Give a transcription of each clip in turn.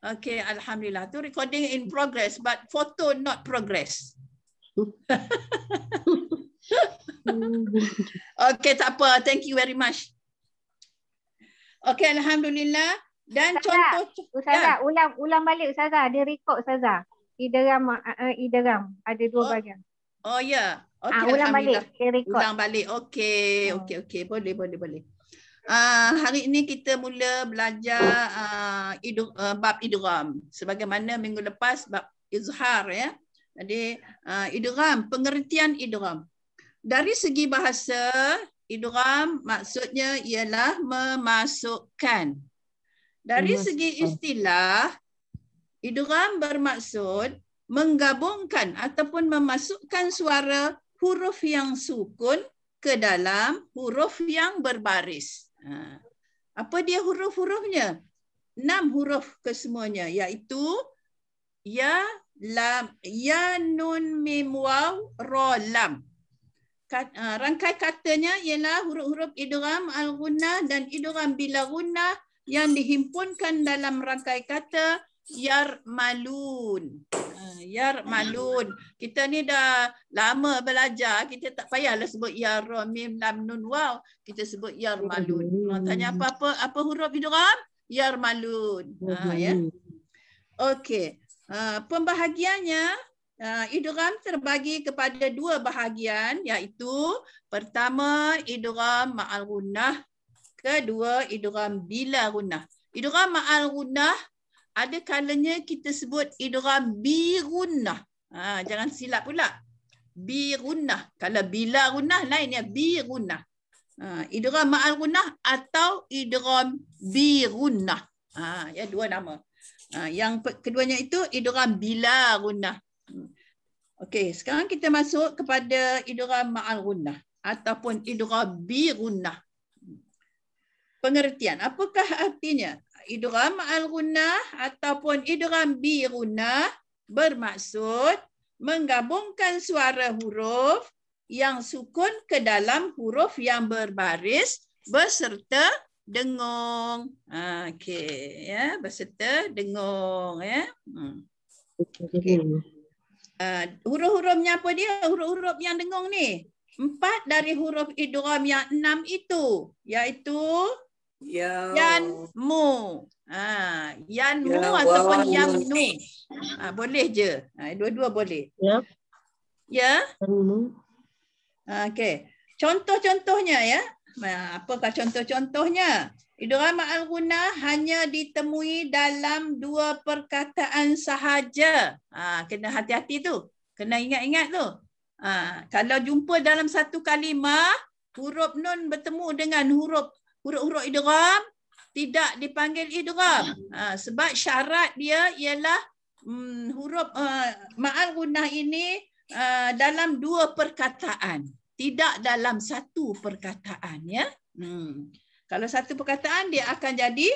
Okay, alhamdulillah. Tu recording in progress, but photo not progress. Okay, tak apa. Thank you very much. Okay, alhamdulillah. Dan Ustazah, contoh Ustazah, ulang balik Ustazah. Dia record Ustazah. Ideram ada dua bahagian. Oh ya. Okay, Ulang alhamdulillah. balik. Dia record. Ulang balik. Okay, okay. Boleh. Hari ini kita mula belajar bab idgham. Sebagaimana minggu lepas bab izhar ya. Jadi idgham, pengertian idgham. Dari segi bahasa, idgham maksudnya ialah memasukkan. Dari segi istilah, idgham bermaksud menggabungkan ataupun memasukkan suara huruf yang sukun ke dalam huruf yang berbaris. Apa dia huruf-hurufnya? 6 huruf kesemuanya, iaitu ya, lam, ya, nun, mim, waw, ra, lam. Rangkai katanya ialah huruf-huruf idgham al-ghunnah dan idgham bila ghunnah yang dihimpunkan dalam rangkai kata yarmalun. Yarmalun. Kita ni dah lama belajar, kita tak payahlah sebut ya, ra, mim, lam, nun, waw. Kita sebut yarmalun. Tanya apa huruf idgham? Yarmalun. Ya. Okey. Pembahagiannya, idgham terbagi kepada 2 bahagian, iaitu pertama idgham ma'al ghunnah, kedua idgham bila ghunnah. Idgham ma'al ghunnah ada kalanya kita sebut idgham bi ghunnah. Jangan silap pula. Bi ghunnah. Kalau bila ghunnah lain ya, bi ghunnah. Idgham ma'al ghunnah atau idgham bi ghunnah. Ya, 2 nama. Yang keduanya itu idgham bila ghunnah. Okey, sekarang kita masuk kepada idgham ma'al ghunnah ataupun idgham bi ghunnah. Pengertian, apakah artinya? Idgham ma'al ghunnah ataupun idgham bi ghunnah bermaksud menggabungkan suara huruf yang sukun ke dalam huruf yang berbaris beserta dengung. Okey, ya, beserta dengung ya. Okay. Huruf-hurufnya apa dia? Huruf-huruf yang dengung ni. 4 dari huruf idgham yang 6 itu, iaitu yanmu. Yanmu ataupun yamnu. Boleh je. Dua-dua boleh. Ya. Okey. Contoh-contohnya ya. Apakah contoh-contohnya? Idgham ma'al ghunnah hanya ditemui dalam 2 perkataan sahaja. Kena hati-hati tu. Kena ingat-ingat tu. Kalau jumpa dalam satu kalimah, huruf nun bertemu dengan huruf-huruf idgham, tidak dipanggil idgham. Sebab syarat dia ialah huruf ma'al ghunnah ini dalam 2 perkataan. Tidak dalam satu perkataan ya. Kalau satu perkataan dia akan jadi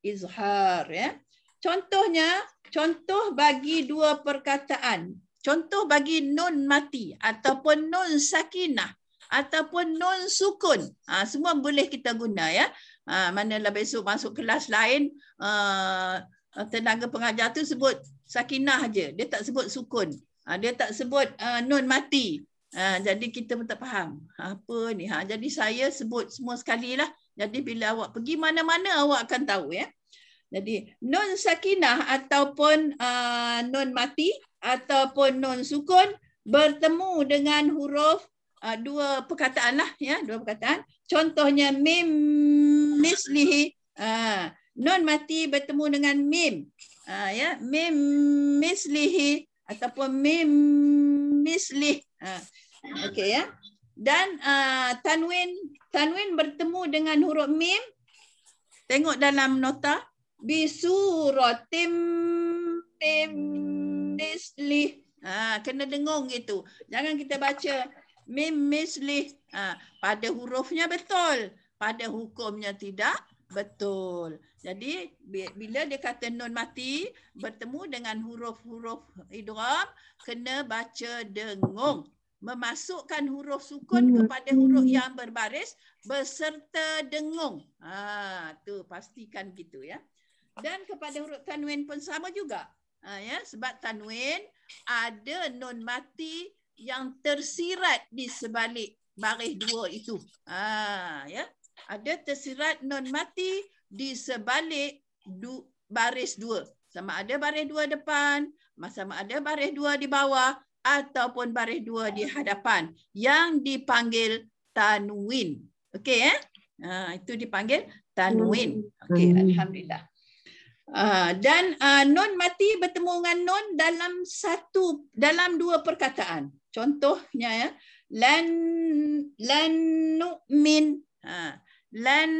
izhar ya. Contohnya, contoh bagi 2 perkataan. Contoh bagi nun mati ataupun nun sakinah ataupun nun sukun. Semua boleh kita guna ya. Manalah besok masuk kelas lain, tenaga pengajar tu sebut sakinah je. Dia tak sebut sukun. Dia tak sebut nun mati. Jadi kita pun tak faham. Apa ni? Jadi saya sebut semua sekali lah. Jadi bila awak pergi mana-mana awak akan tahu ya. Jadi nun sakinah ataupun nun mati ataupun nun sukun bertemu dengan huruf 2 perkataan lah ya, 2 perkataan. Contohnya mim mislihi. Nun mati bertemu dengan mim. Ya, mim mislihi ataupun mim mislih. Okey ya. Dan tanwin bertemu dengan huruf mim. Tengok dalam nota. Bisuratim mislih. Kena dengung gitu. Jangan kita baca mim mislih. Pada hurufnya betul. Pada hukumnya tidak betul. Jadi bila dia kata nun mati bertemu dengan huruf-huruf idgham, kena baca dengung. memasukkan huruf sukun kepada huruf yang berbaris beserta dengung. Tu pastikan gitu ya. Dan kepada huruf tanwin pun sama juga. Ya, sebab tanwin ada nun mati yang tersirat di sebalik baris dua itu. Ya, ada tersirat nun mati di sebalik baris dua. Sama ada baris dua depan, sama ada baris dua di bawah, ataupun baris dua di hadapan yang dipanggil tanwin. Okey ya? Itu dipanggil tanwin. Okey, alhamdulillah. Dan nun mati bertemu dengan nun dalam dua perkataan. Contohnya ya, lan nu'min. Lan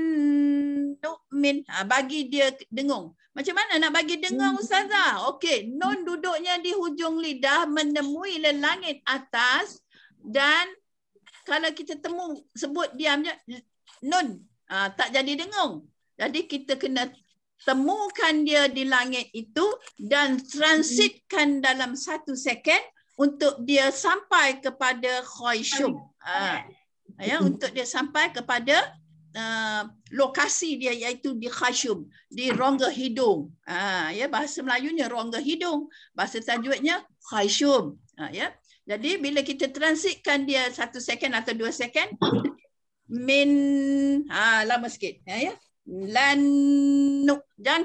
nu'min. Bagi dia dengung. Macam mana nak bagi dengung Ustazah? Okey, nun duduknya di hujung lidah menemui langit atas, dan kalau kita sebut diamnya nun, tak jadi dengung. Jadi kita kena temukan dia di langit itu dan transitkan dalam 1 second untuk dia sampai kepada khayshum. Ya, untuk dia sampai kepada lokasi dia, iaitu di khayshum, di rongga hidung. Ya, bahasa Melayunya rongga hidung, bahasa tajwidnya khayshum. Ya. Jadi bila kita transitkan dia 1 second atau 2 second, lama sikit. Ya. Lannu. Jangan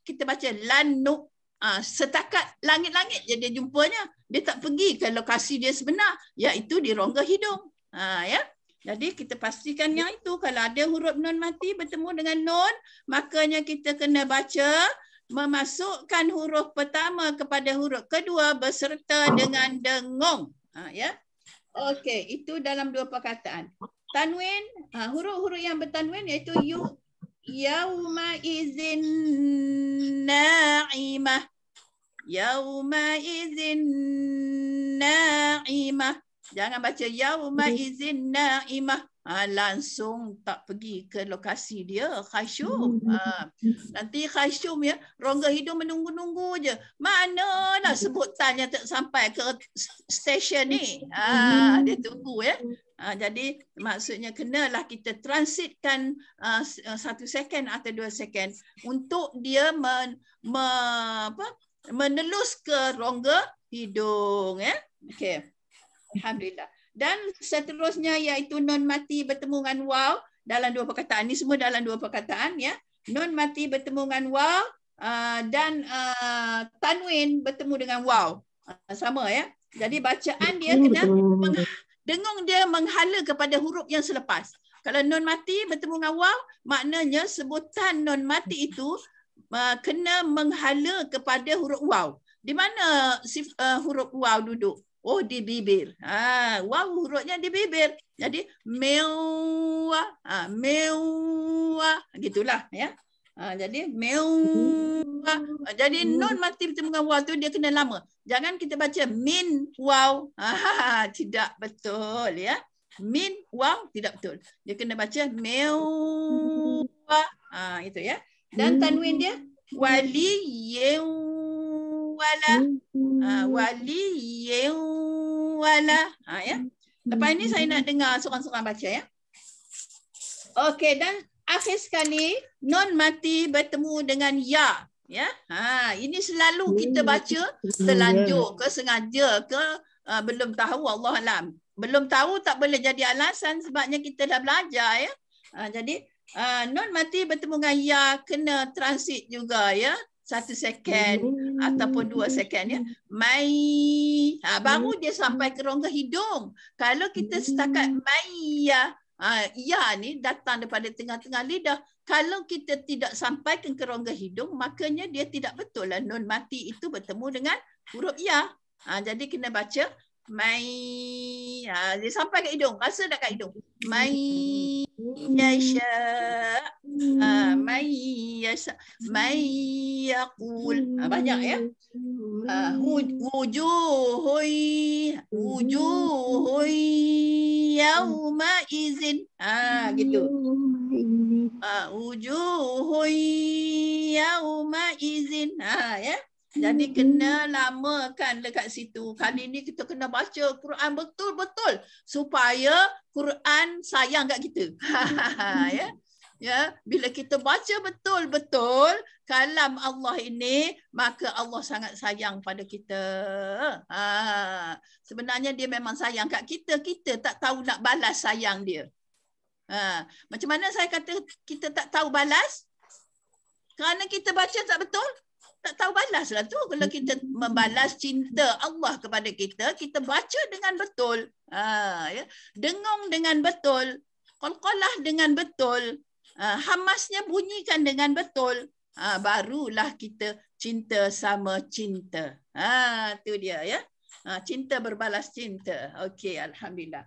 kita baca lannu. Setakat langit-langit je dia jumpanya. Dia tak pergi ke lokasi dia sebenar, iaitu di rongga hidung. Ya. Jadi kita pastikan yang itu. Kalau ada huruf nun mati bertemu dengan nun, makanya kita kena baca memasukkan huruf pertama kepada huruf kedua beserta dengan dengung. Ya. Okey, itu dalam dua perkataan. Tanwin, huruf-huruf yang bertanwin iaitu yauma izin na'imah. Yauma izin na'imah. Jangan baca yauma izin na'imah. Langsung tak pergi ke lokasi dia, khayshum. Nanti khayshum ya, rongga hidung menunggu-nunggu je. Manalah sebutannya tak sampai ke stesen ni. Dia tunggu ya. Jadi maksudnya kenalah kita transitkan 1 second atau 2 second untuk dia menelus ke rongga hidung ya. Okey. Alhamdulillah. Dan seterusnya iaitu nun mati bertemu dengan waw dalam dua perkataan. Ini semua dalam dua perkataan ya. Nun mati bertemu dengan waw dan tanwin bertemu dengan waw. Sama ya. Jadi bacaan dia kena dengung dia menghala kepada huruf yang selepas. Kalau nun mati bertemu dengan waw, maknanya sebutan nun mati itu kena menghala kepada huruf waw. Di mana huruf waw duduk? Oh, di bibir. Waw hurufnya di bibir. Jadi mewa, mewa, gitulah ya. Jadi mewa. Jadi nun mati bertemu dengan waw tu dia kena lama. Jangan kita baca min waw. Tidak betul ya. Min waw tidak betul. Dia kena baca mewa. Itu ya. Dan tanwin dia wali wala. Wali wala. Ya. Lepas ini saya nak dengar seorang-seorang baca ya. Okey, dan akhir sekali nun mati bertemu dengan ya. Ya. Ini selalu kita baca terlanjur ke sengaja ke belum tahu, Allah alam. Belum tahu tak boleh jadi alasan sebabnya kita dah belajar ya. Jadi nun mati bertemu dengan ya kena transit juga ya. 1 second ataupun 2 second ya. Mai. Baru dia sampai ke rongga hidung. Kalau kita setakat mai ya. Ya ni datang daripada tengah-tengah lidah. Kalau kita tidak sampai ke rongga hidung, makanya dia tidak betul lah nun mati itu bertemu dengan huruf ya. Jadi kena baca mai. Dia sampai ke hidung. Rasa tak kat hidung? Mai yasha. Mai yasha. Mai yaqul. Banyak ya. Wujuhui yauma izin. Gitu. Wujuhui yauma izin. Ya. Jadi kena lamakan dekat situ. Kali ni kita kena baca Quran betul-betul supaya Quran sayang kat kita. Ya. Ya, bila kita baca betul-betul kalam Allah ini, maka Allah sangat sayang pada kita. Sebenarnya dia memang sayang kat kita. Kita tak tahu nak balas sayang dia. Macam mana saya kata kita tak tahu balas? Kerana kita baca tak betul. Tak tahu balas lah tu. Kalau kita membalas cinta Allah kepada kita, kita baca dengan betul. Ya. Dengung dengan betul. Qalqalah dengan betul. Hamasnya bunyikan dengan betul. Barulah kita cinta sama cinta. Tu dia ya. Cinta berbalas cinta. Okey, alhamdulillah.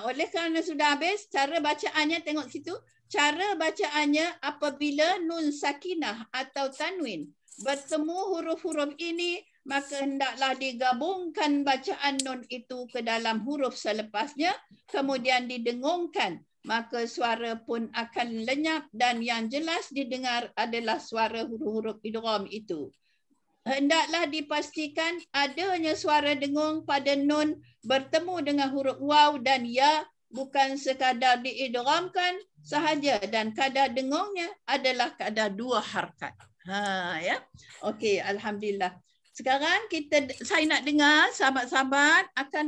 Oleh kerana sudah habis, cara bacaannya tengok situ. Cara bacaannya apabila nun sakinah atau tanwin bertemu huruf-huruf ini, maka hendaklah digabungkan bacaan nun itu ke dalam huruf selepasnya, kemudian didengungkan. Maka suara pun akan lenyap dan yang jelas didengar adalah suara huruf-huruf idgham itu. Hendaklah dipastikan adanya suara dengung pada nun bertemu dengan huruf waw dan ya, bukan sekadar diidghamkan sahaja, dan kadar dengungnya adalah kadar 2 harakat. Ya. Okey, alhamdulillah. Sekarang saya nak dengar sahabat-sahabat akan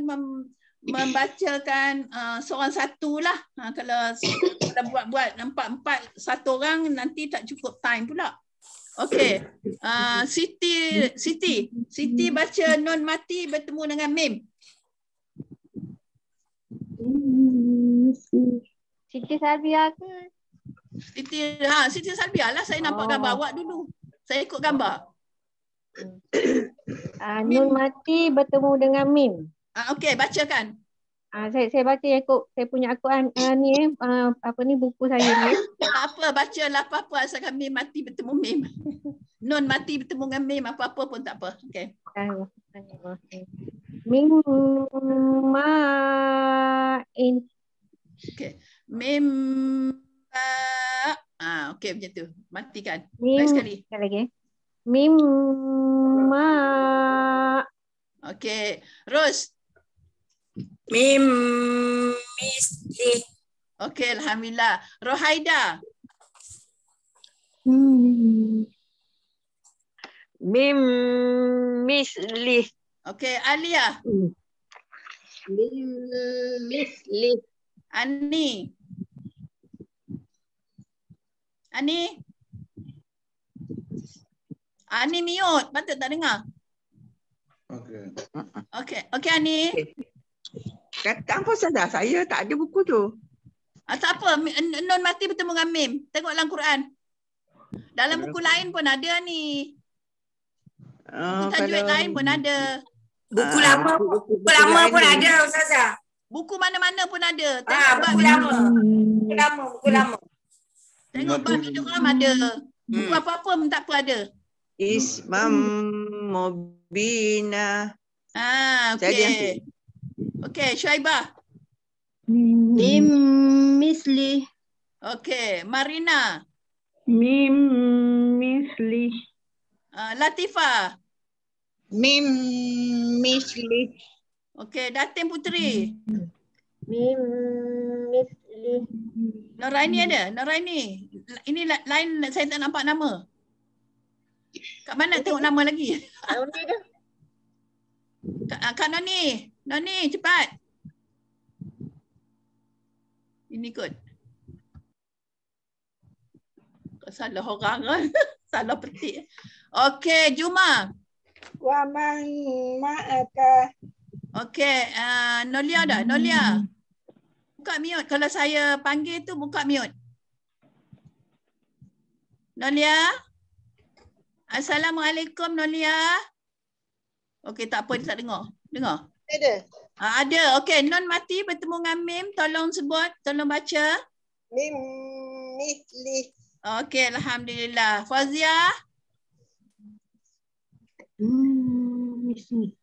membacakan seorang satu lah. Kalau buat empat satu orang nanti tak cukup time pula. Okey. Siti baca nun mati bertemu dengan mim. Siti Salbia ke? Siti Salbia lah. Saya nampak gambar awak dulu. Saya ikut gambar. Nun mati bertemu dengan mim. Okey, bacakan. Saya baca yang saya punya Al-Quran ni buku saya ni. Apa bacalah apa-apa asalkan mim mati bertemu mim. Nun mati bertemu dengan mim, apa-apa pun tak apa. Okey. Mim ma'in. Okey. Mim okey macam tu. Matikan. Mim, Lagi sekali. sekali lagi. Mim ma. Okey. Ros. Mim misli. Okey, alhamdulillah. Rohaida. Mim misli. Okey, Alia. Mim misli. Ani. Ani mute. Patut tak dengar? Okey. Okey, Ani. Kata apa saja, saya tak ada buku tu. Tak apa, nun mati bertemu dengan mim. Tengok dalam Quran. Dalam buku lain pun ada ni. Buku tajwid lain pun ada. Buku lama pun ada, Ustazah. Buku mana-mana pun ada. Buku lama. Tengok bab idgham ada. Buku apa-apa pun tak apa ada. Ismam mubina. Okey. Okey, Syaibah. Mim misli. Okey, Marina. Mim misli. Latifah. Mim misli. Okey, Datin Puteri. Mim misli. Noraini ada? Noraini. Ini lain, saya tak nampak nama. Kat mana tengok nama lagi? Kak Noni. Noni, cepat. Ini kot. Salah orang kan? Salah petik. Okey, Juma. Wa man ma'aka. Okey, Nolia dah. Nolia. Buka mute. Kalau saya panggil tu buka mute. Nolia. Assalamualaikum Nolia. Okey, tak apa, dia tak dengar. Dengar? Ada. Ada. Okey, nun mati bertemu dengan mim. Tolong sebut, tolong baca. Mim misli. Okey, alhamdulillah. Fazia. Misli.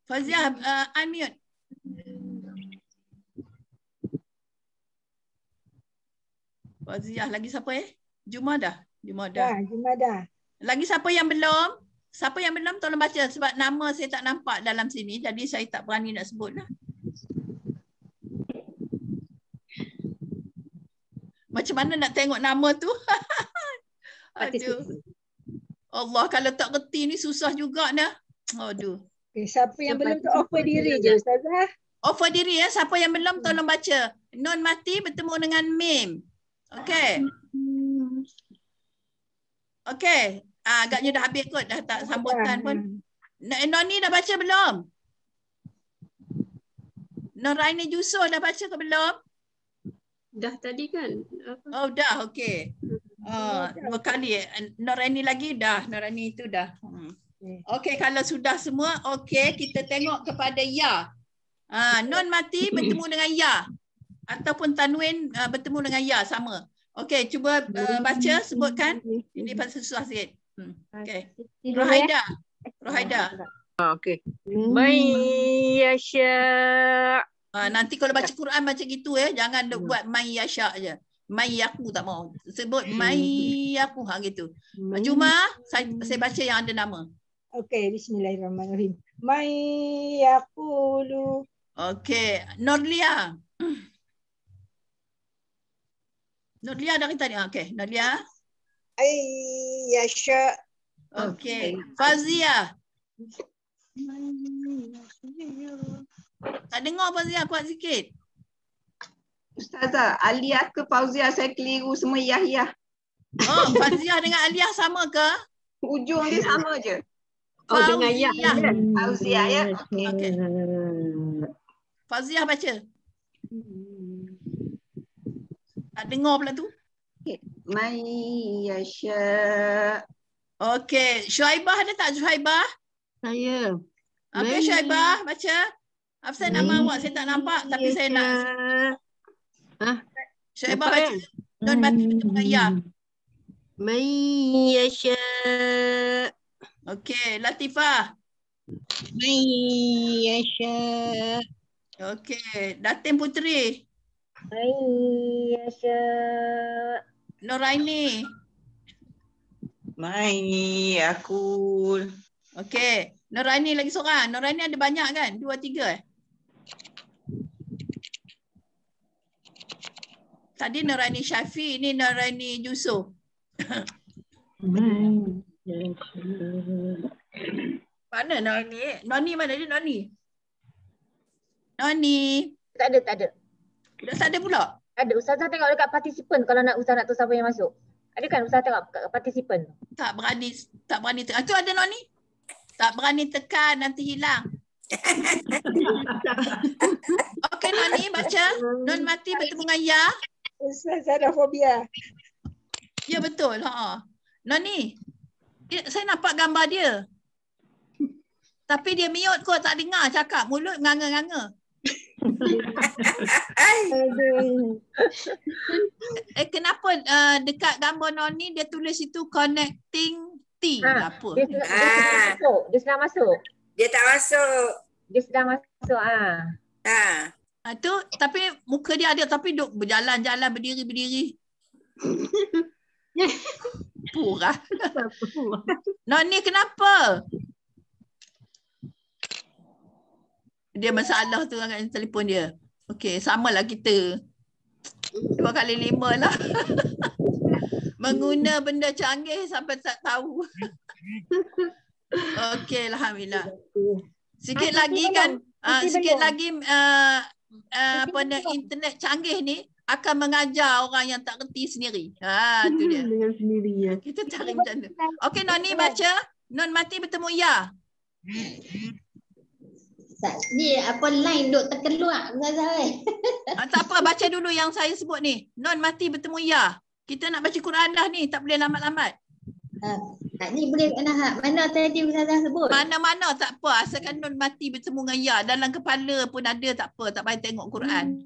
Fazia, unmute. Fazia, lagi siapa Juma dah? Juma dah. Juma dah. Lagi siapa yang belum? Siapa yang belum tolong baca sebab nama saya tak nampak dalam sini jadi saya tak berani nak sebut lah. Macam mana nak tengok nama tu? Aduh. Allah, kalau tak reti ni susah juga dah. Aduh. Okay, siapa yang belum tu offer diri je Ustazah. Offer diri ya. Siapa yang belum tolong baca. Nun mati bertemu dengan mim. Okey. Okey. Agaknya dah habis kot. Dah tak sambutan pun. Noni dah baca belum? Noraini Juso dah baca ke belum? Dah tadi kan? Oh dah. Okey. 2 kali. Noraini lagi dah. Noraini itu dah. Okey, kalau sudah semua, okey, kita tengok kepada ya. Non mati bertemu dengan ya. Ataupun tanwin bertemu dengan ya, sama. Okey, cuba baca, sebutkan. Ini pasal susah sikit. Okey. Rohaida. Okey. May yasha. Nanti kalau baca Quran macam gitu jangan buat may yasha je. May yaku tak mau. Sebut may yaku gitu. Cuma saya baca yang ada nama. Okey, bismillahirrahmanirrahim. May yaqulu. Okey, Nurlia. Nurlia dari tadi. Okey, Nurlia. Ay yasha. Okey, Fazia. Tak dengar Fazia, kuat sikit. Ustazah, Aliyah ke Fauzia saya keliru semua Yahya. Oh, Fazia dengan Aliyah sama ke? Ujung dia sama je. Oh, dengan ya. Fauzia ya. Okey. Fazia baca. Tak dengar pula tu. May yasha. Okey, Shuaibah ada tak Shuaibah? Saya. Okey, Shuaibah baca. Absen nama awak saya tak nampak tapi saya nak. Shuaibah baca. Don mati bertemu dengan ya. May yasha. Okey, Latifah. May yasha. Okey, Datin Putri. May yasha. Noraini. May yakul. Okey, Noraini lagi seorang. Noraini ada banyak kan? 2, 3 Tadi Noraini Syafi, ini Noraini Juso. Mana Noni? Noni mana dia Noni? Noni. Tak ada. Dah tak ada pula? Ada. Ustazah tengok dekat partisipan kalau nak Ustazah nak tahu siapa yang masuk. Ada kan Ustazah tengok kat partisipan? Tak berani tekan. Tu ada Noni? Tak berani tekan, nanti hilang. Okey Noni baca. Non mati bertemu dengan ya. Ustazah ada fobia. Ya betul. Noni. Saya nampak gambar dia. Tapi dia mute kot, tak dengar cakap. Mulut nganga-nganga. Kenapa dekat gambar Noni dia tulis itu connecting T? Apa? Dia sedang masuk. Dia tak masuk. Dia sedang masuk. Tu tapi muka dia ada tapi duk berjalan-jalan berdiri. Purah. Noni kenapa? Dia masalah tu dengan telefon dia. Okey, samalah kita. 2 kali 5 lah. Mengguna benda canggih sampai tak tahu. Okey, alhamdulillah. Sikit lagi kan, sikit lagi internet canggih ni akan mengajar orang yang tak reti sendiri. Tu dia. Dengan sendiri ya. Kita cari macam tu. Okey, Noni baca. Non mati bertemu ya. Ni apa line duk terkeluar Ustazah. Tak apa, baca dulu yang saya sebut ni. Non mati bertemu ya. Kita nak baca Quran dah ni, tak boleh lambat-lambat. Ni boleh mana tadi Ustazah sebut? Mana-mana tak apa, asalkan non mati bertemu dengan ya. Dalam kepala pun ada, tak apa, tak payah tengok Quran.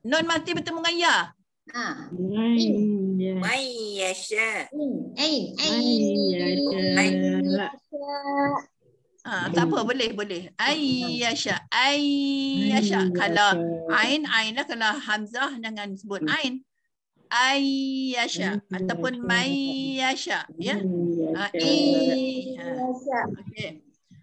Non mati bertemu dengan ya. May yasha. Tak apa, boleh. Ayyasha. Kalau ain lah, kalau hamzah jangan sebut ain. Ayyasha ataupun mayyasha ya. Okey.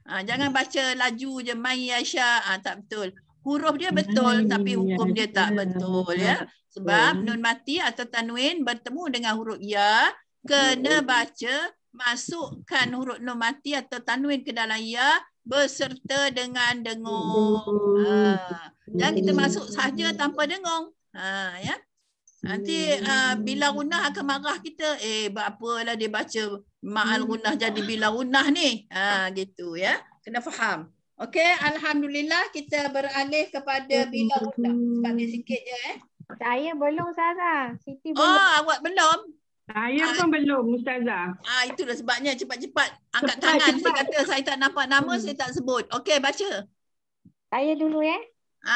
Jangan baca laju je mayyasha, tak betul. Huruf dia betul tapi hukum dia tak betul ya. Sebab nun mati atau tanwin bertemu dengan huruf ya, kena baca masukkan huruf nun mati atau tanwin ke dalam ya beserta dengan dengung. Jangan kita masuk saja tanpa dengung. Ya. Nanti bila gunah akan marah kita, berapalah dia baca ma'al gunah jadi bila gunah ni. Gitu ya. Kena faham. Okey, alhamdulillah kita beralih kepada bila gunah. Sebab dia sikit je Saya belum Ustazah. Siti belum. Oh, awak belum? Saya pun belum Ustazah. Itulah sebabnya cepat-cepat angkat tangan. Saya kata saya tak nampak nama, saya tak sebut. Okey, baca. Saya dulu ya.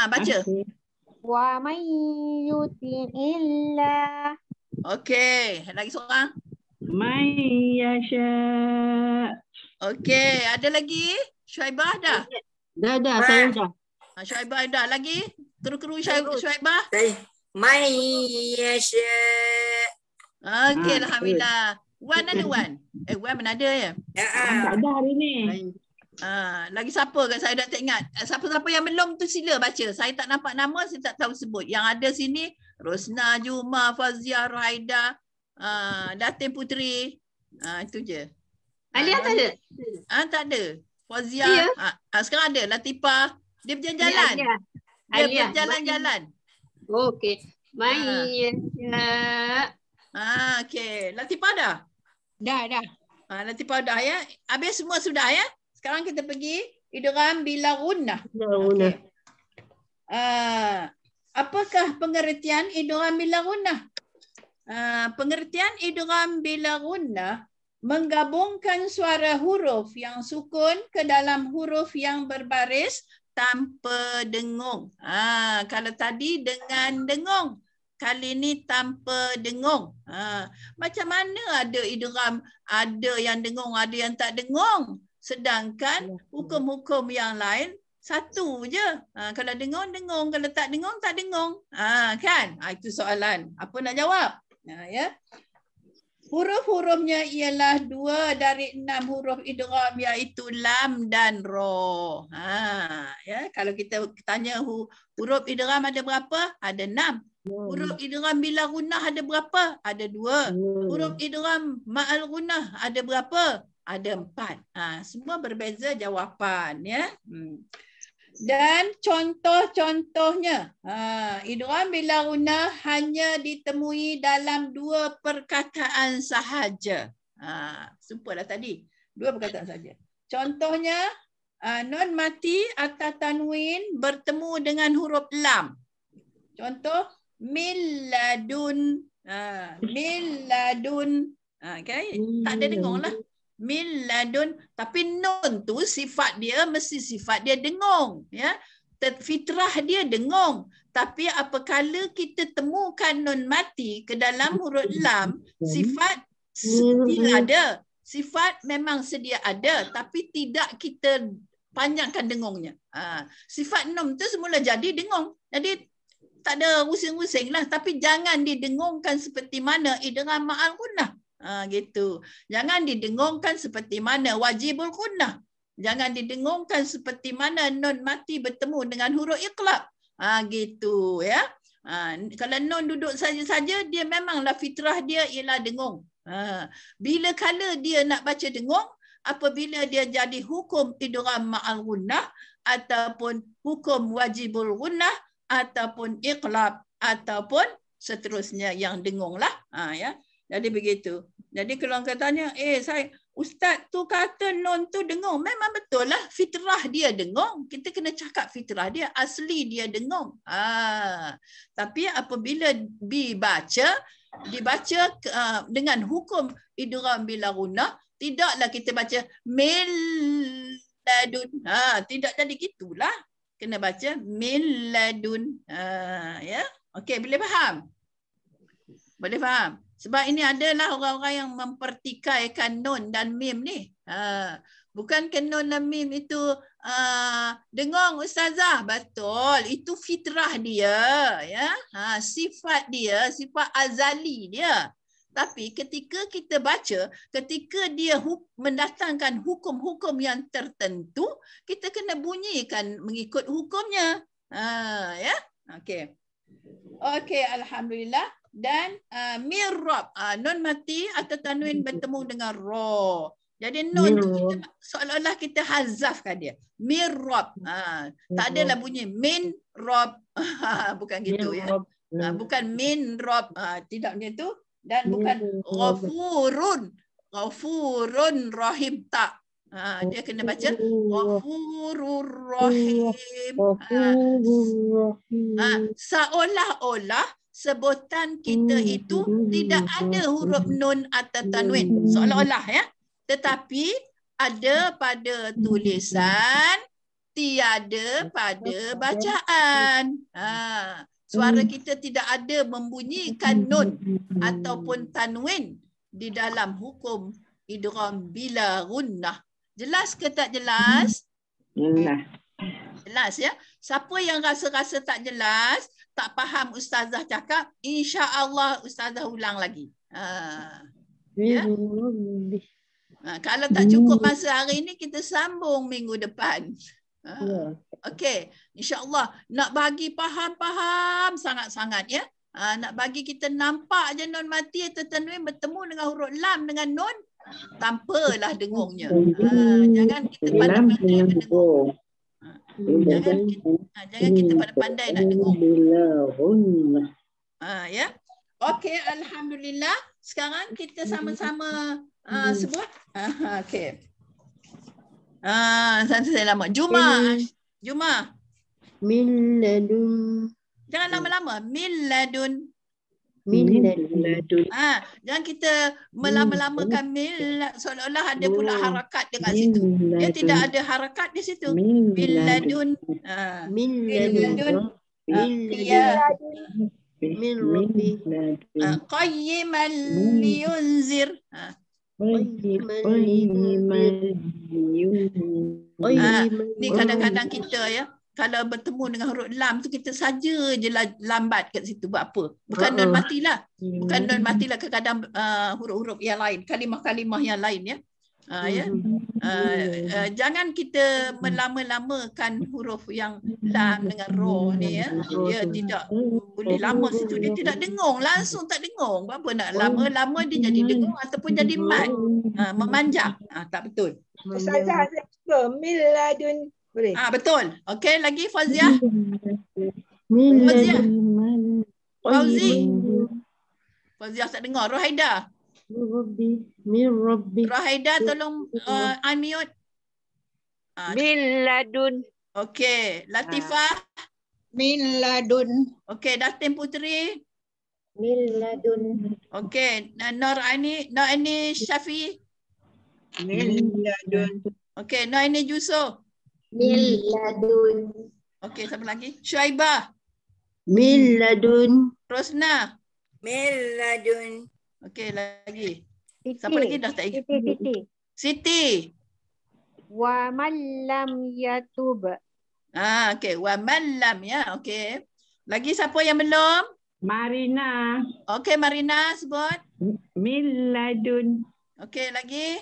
Baca. Wa may yuti'illah. Okey, lagi seorang. Mayyasha. Okey, ada lagi? Syaibah dah? Dah, saya dah. Syaibah dah. Lagi? Kru-kru Syaibah? Mayyasha. Okey, alhamdulillah. Wan ada Wan? Wan mana ada ya? Tak ada hari ni. Lagi siapa kat saya dah tak ingat. Siapa-siapa yang belum tu sila baca. Saya tak nampak nama, saya tak tahu sebut. Yang ada sini Rosna, Juma, Fazia, Rohaida, Datin Putri. Itu je. Alia tak ada? Tak ada. Fazia. Sekarang ada Latifah. Dia berjalan-jalan. Dia berjalan-jalan. Okey. Mayyasha. Okey. Latifah dah? Dah. Latifah dah ya. Habis semua sudah ya. Sekarang kita pergi idgham bila gunnah. Okay. Apakah pengertian idgham bila gunnah? Pengertian idgham bila gunnah menggabungkan suara huruf yang sukun ke dalam huruf yang berbaris tanpa dengung. Kalau tadi dengan dengung, kali ini tanpa dengung. Macam mana ada idgham, ada yang dengung, ada yang tak dengung. Sedangkan hukum-hukum yang lain satu je. Kalau dengung, dengung. Kalau tak dengung, tak dengung. Kan? Itu soalan. Apa nak jawab? Ya. Huruf-hurufnya ialah 2 dari 6 huruf idgham, iaitu lam dan ro. Ya, kalau kita tanya huruf idgham ada berapa? Ada 6. Huruf idgham bila gunnah ada berapa? Ada 2. Huruf idgham ma'al gunnah ada berapa? Ada 4. Semua berbeza jawapan ya. Dan contoh-contohnya, idgham bila gunnah hanya ditemui dalam 2 perkataan sahaja. Sumpahlah tadi, 2 perkataan sahaja. Contohnya, nun mati atau tanwin bertemu dengan huruf lam. Contoh, milladun. Milladun. Okay? Tak ada dengung lah. Milladun, tapi nun tu sifat dia mesti sifat dia dengung ya. Fitrah dia dengung, tapi apabila kita temukan nun mati ke dalam huruf lam, sifat sedia ada. Sifat memang sedia ada, tapi tidak kita panjangkan dengungnya. Sifat nun tu semula jadi dengung. Jadi tak ada pusing-pusing lah, tapi jangan didengungkan seperti mana idgham ma'al gunnah. Gitu. Jangan didengungkan seperti mana wajibul gunnah. Jangan didengungkan seperti mana nun mati bertemu dengan huruf iqlab. Gitu ya. Kalau nun duduk saja-saja, dia memanglah fitrah dia ialah dengung. Bila kala dia nak baca dengung, apabila dia jadi hukum idgham ma'al gunnah ataupun hukum wajibul gunnah ataupun iqlab ataupun seterusnya yang dengung lah. Ya. Jadi begitu. Jadi kalau orang tanya, Ustaz tu kata nun tu dengung. Memang betul lah. Fitrah dia dengung. Kita kena cakap fitrah dia. Asli dia dengung. Tapi apabila dibaca dengan hukum idgham bila gunnah, tidaklah kita baca milladun. Tidak jadi gitulah. Kena baca milladun. Ya. Okey, boleh faham? Boleh faham? Sebab ini adalah orang-orang yang mempertikaikan nun dan mim ni. Bukan ke nun lam mim itu dengung ustazah. Betul. Itu fitrah dia, ya. Sifat dia, sifat azali dia. Tapi ketika kita baca, ketika dia mendatangkan hukum-hukum yang tertentu, kita kena bunyikan mengikut hukumnya. Ya. Okey. Okey, alhamdulillah. Dan mirrab, nun mati atau tanwin bertemu dengan ra. Jadi nun tu kita seolah-olah kita hazafkan dia. Mirrab. Tak adalah bunyi min rab. Bukan gitu ya. Bukan min rab. Tidak macam tu. Dan bukan ghafurun. Ghafurun rahim, tak. Dia kena baca ghafurur rahim. Seolah-olah sebutan kita itu tidak ada huruf nun atau tanwin. Seolah-olah, ya. Tetapi ada pada tulisan, tiada pada bacaan. Suara kita tidak ada membunyikan nun ataupun tanwin di dalam hukum idgham bila gunnah. Jelas ke tak jelas? Jelas, ya. Siapa yang rasa-rasa tak jelas, tak faham ustazah cakap, insya-Allah ustazah ulang lagi. Ya. Kalau tak cukup masa hari ini, kita sambung minggu depan. Okey, insya-Allah nak bagi faham sangat-sangat, ya. Nak bagi kita nampak je nun mati atau tanwin bertemu dengan huruf lam dengan nun, tanpalah dengungnya. Jangan kita pandai-pandai mendengung. Jangan kita pandai-pandai nak dengung. Ya. Okey, alhamdulillah. Sekarang kita sama-sama sebut. Okey. Saya lama. Juma. Min ladun. Jangan lama-lama. Min ladun. Jangan kita melama-lamakan mil seolah-olah ada pula harakat dekat situ. Dia tidak ada harakat di situ. Min ladun. Min ladun. Min rabbi. Qayyiman liyunzir. Ni kadang-kadang kita, ya, kalau bertemu dengan huruf lam tu kita saja je lambat kat situ. Buat apa? Bukan nun matilah. Bukan nun matilah, kadang-kadang huruf-huruf yang lain, kalimah-kalimah yang lain, ya. Ya. Jangan kita melama-lamakan huruf yang lam dengan ra ni, ya. Dia tidak boleh lama situ, dia tidak dengung, langsung tak dengung. Apa nak lama-lama dia jadi dengung ataupun jadi mat, memanjang. Tak betul. Ustazah, saya suka miladun. Boleh? Betul. Okey, lagi Faziah. Faziah tak dengar. Rohaida. Rohaida, tolong unmute. Min ladun. Okey, Latifah. Min ladun. Okey, Datin Puteri. Min ladun. Okey, Nur Aini Syafi. Min ladun. Okey, Nur Aini Juso. Min ladun. Okey, siapa lagi? Syaibah. Min ladun. Rosna. Min ladun. Okey, lagi. Siti. Siapa lagi dah tak ingat? Siti. Wa man lam yatub. Okey, wa man lam, ya. Okey. Lagi siapa yang belum? Marina. Okey, Marina sebut. Min ladun. Okey, lagi.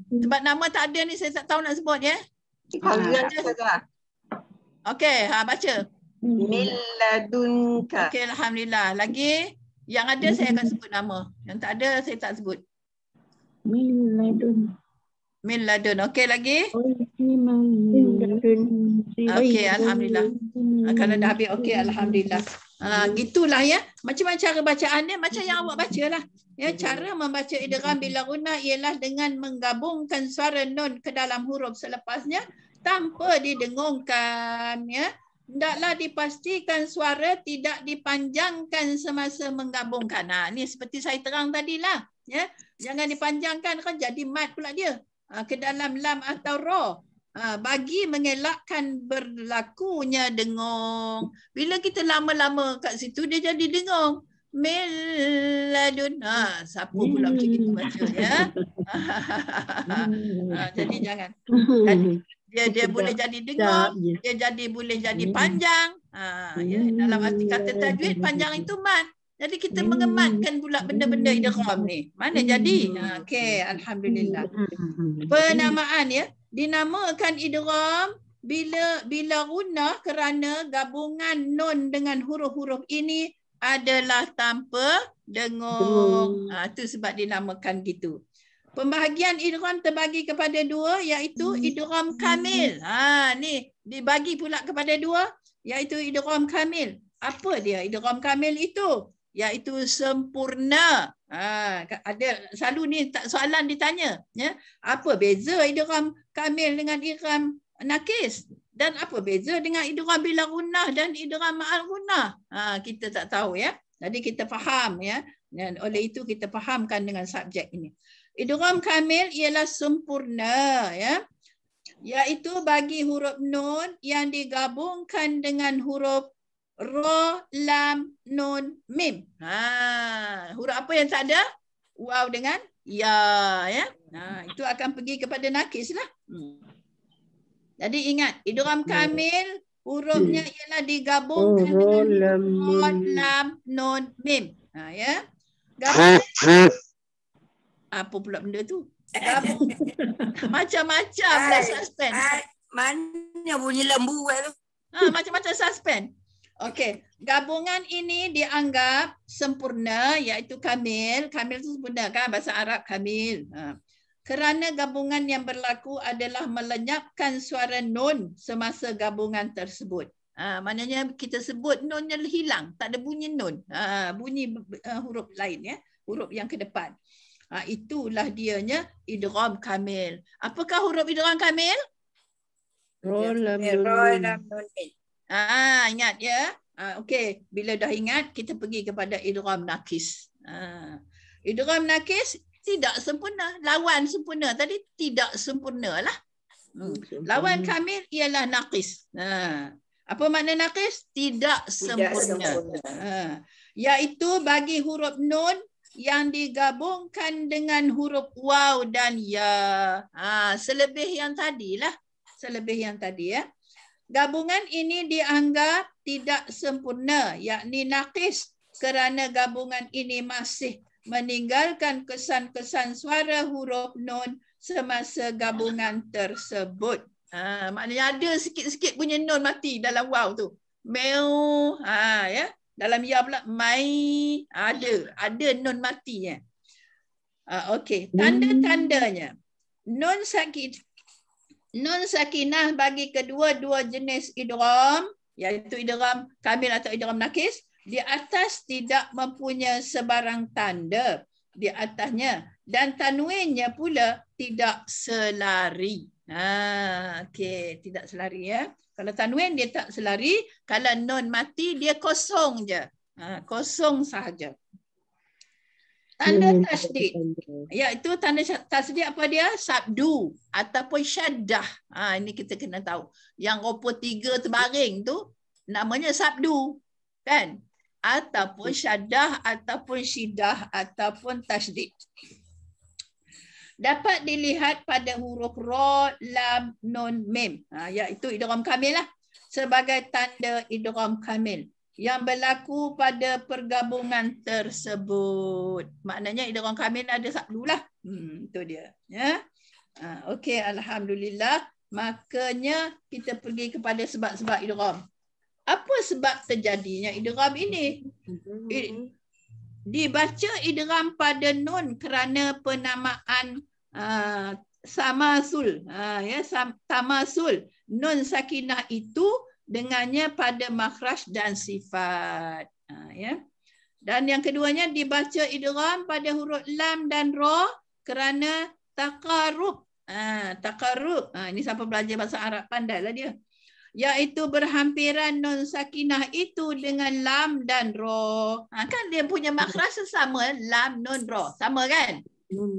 Sebab nama tak ada ni, saya tak tahu nak sebut, ya. Okey, baca. Min ladunka. Okey, alhamdulillah. Lagi yang ada saya akan sebut nama. Yang tak ada saya tak sebut. Min ladun. Min ladun. Okey, lagi. Min ladun. Okey, alhamdulillah. Kalau dah habis, okey, alhamdulillah. Gitulah, ya. Macam-macam cara bacaan dia, macam yang awak bacalah. Ya, cara membaca idgham bila gunnah ialah dengan menggabungkan suara nun ke dalam huruf selepasnya tanpa didengungkan, ya. Hendaklah dipastikan suara tidak dipanjangkan semasa menggabungkan. Ni seperti saya terang tadilah, ya. Jangan dipanjangkan, kan jadi mat pula dia ke dalam lam atau ra. Bagi mengelakkan berlakunya dengung. Bila kita lama-lama kat situ dia jadi dengung. min ladun. Siapa pula macam gitu baca ya. Jadi jangan. Dia boleh jadi dengar, dia boleh jadi panjang. Ya, dalam arti kata tajwid panjang itu mat. Jadi kita mengematkan pula benda-benda idgham ni. Mana jadi? Okey, alhamdulillah. Penamaan ya, dinamakan idgham bila gunnah kerana gabungan nun dengan huruf-huruf ini adalah tanpa dengung. Itu sebab dinamakan gitu. Pembahagian idgham terbagi kepada dua, iaitu idgham kamil. Ni dibagi pula kepada dua, iaitu idgham kamil. Apa dia idgham kamil itu? Iaitu sempurna. Ada selalu ni soalan ditanya, ya. Apa beza idgham kamil dengan idgham nakis? Dan apa beza dengan idgham bila gunnah dan idgham ma'al gunnah? Kita tak tahu ya. Jadi kita faham ya. Dan oleh itu kita fahamkan dengan subjek ini. Idgham kamil ialah sempurna ya. Iaitu bagi huruf nun yang digabungkan dengan huruf Ra, Lam, Nun, Mim. Huruf apa yang tak ada? Waw dengan ya. Itu akan pergi kepada nakis lah. Jadi ingat, idgham kamil hurufnya ialah digabungkan dengan Ra, Lam, Nun, Mim. Ya. Gabungan. Apa pula benda tu? Macam-macam lah suspend. Mana bunyi lembu tu? Macam-macam suspend. Okey, gabungan ini dianggap sempurna, iaitu kamil. Kamil itu sempurna kan, bahasa Arab kamil. Kerana gabungan yang berlaku adalah melenyapkan suara nun semasa gabungan tersebut. Maknanya kita sebut nunnya hilang, tak ada bunyi nun. Bunyi huruf lain ya, huruf yang ke depan. Itulah dianya idgham kamil. Apakah huruf idgham kamil? Ra, Lam, Nun. Ingat ya. Okey, bila dah ingat kita pergi kepada idgham nakis. Idgham nakis tidak sempurna, lawan sempurna tadi tidak sempurna lah. Lawan kamil ialah nakis. Apa makna nakis? Tidak sempurna. Iaitu bagi huruf nun yang digabungkan dengan huruf waw dan ya. Selebih yang tadi lah. Selebih yang tadi ya. Gabungan ini dianggap tidak sempurna, yakni nakis, kerana gabungan ini masih meninggalkan kesan-kesan suara huruf nun semasa gabungan tersebut. Maknanya ada sikit-sikit bunyi nun mati dalam waw tu. Meu, ya. Dalam ya pula mai, ada nun mati ya. Okey, tanda-tandanya. Nun sakinah bagi kedua-dua jenis idgham, iaitu idgham kamil atau idgham nakis, di atas tidak mempunyai sebarang tanda di atasnya, dan tanwinnya pula tidak selari. Okey, tidak selari ya. Kalau tanwin dia tak selari, kalau nun mati dia kosong je. Kosong sahaja. Tanda tasdid. Iaitu tanda tasdid apa dia? Sabdu ataupun syaddah. Ini kita kena tahu. Yang rupa 3 terbaring tu namanya sabdu. Kan? Ataupun syaddah ataupun syidah ataupun tasdid. Dapat dilihat pada huruf Ra, Lam, Nun, Mim. Iaitu idgham kamil lah. Sebagai tanda idgham kamil yang berlaku pada pergabungan tersebut. Maknanya idgham kamil ada sabdu lah. Itu dia. Ya. Okey, alhamdulillah. Makanya kita pergi kepada sebab-sebab idgham. Apa sebab terjadinya idgham ini? Dibaca idgham pada nun kerana penamaan samasul. Tamasul. Nun sakinah itu dengannya pada makhraj dan sifat. Dan yang keduanya dibaca idgham pada huruf lam dan ra kerana taqarrub. Taqarrub. Ini siapa belajar bahasa Arab pandailah dia. Iaitu berhampiran nun sakinah itu dengan lam dan ra. Kan dia punya makhraj sama, lam, nun, ra. Sama kan?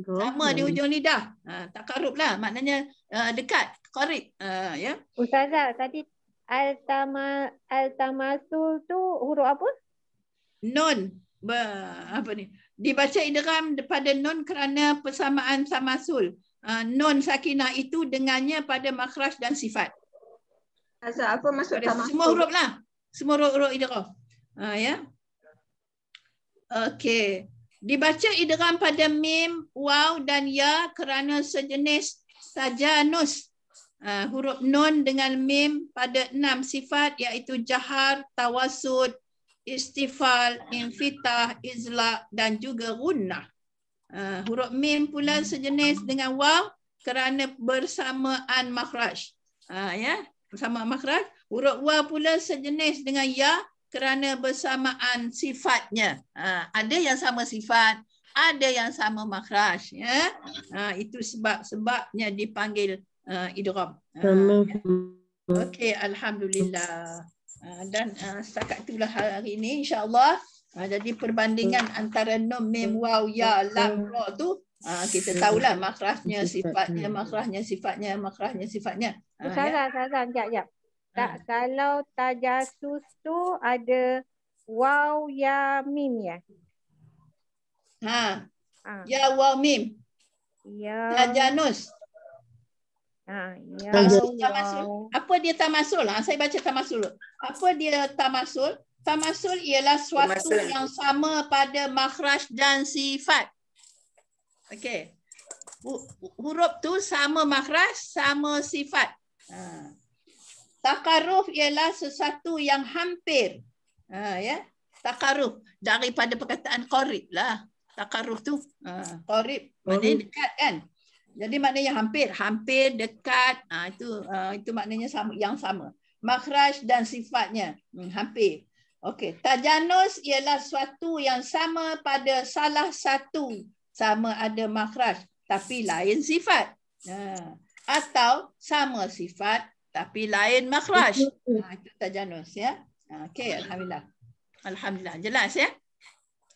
Sama di hujung lidah. Taqarrub lah. Maknanya dekat, qarib. Ya. Ustazah, tadi Al-tamasul tu huruf apa? Nun. apa ni? Dibaca idgham pada nun kerana persamaan tamasul. Nun sakinah itu dengannya pada makhraj dan sifat. Azhar, apa maksud tamasul? Semua huruf lah. Semua huruf idgham. Ya. Okey. Dibaca idgham pada mim, waw dan ya kerana sejenis tajanus. Huruf nun dengan mim pada 6 sifat iaitu jahar, tawasud, istifal, infitah, izla dan juga gunnah. Huruf mim pula sejenis dengan waw kerana bersamaan makhraj. Ya, bersama makhraj. Huruf waw pula sejenis dengan ya kerana bersamaan sifatnya. Ada yang sama sifat, ada yang sama makhraj. Ya. Itu sebabnya dipanggil idgham. Okey, alhamdulillah. Dan setakat itulah hari ini insya-Allah. Jadi perbandingan antara nun, mim, waw, ya, lam, ra tu kita tahulah makhrajnya, sifatnya, makhrajnya, sifatnya, makhrajnya, sifatnya. Ustazah, jap. Tak, kalau tajasus tu ada waw, ya, mim ya? Ya, waw, mim. Ya. Tajanus. Ya. Tamasul. Apa dia tamasul? Saya baca tamasul. Apa dia tamasul? Tamasul ialah suatu yang sama pada makhraj dan sifat. Okey. Huruf tu sama makhraj, sama sifat. Takaruf ialah sesuatu yang hampir. Ya. Takaruf daripada perkataan qarib lah. Takaruf tu qarib maknanya dekat kan. Jadi maknanya hampir dekat. Itu maknanya sama, yang sama. Makhraj dan sifatnya hampir. Okey, tajanus ialah sesuatu yang sama pada salah satu, sama ada makhraj tapi lain sifat. Atau sama sifat tapi lain makhraj. Itu tajanus ya. Okey, alhamdulillah. Alhamdulillah. Jelas ya?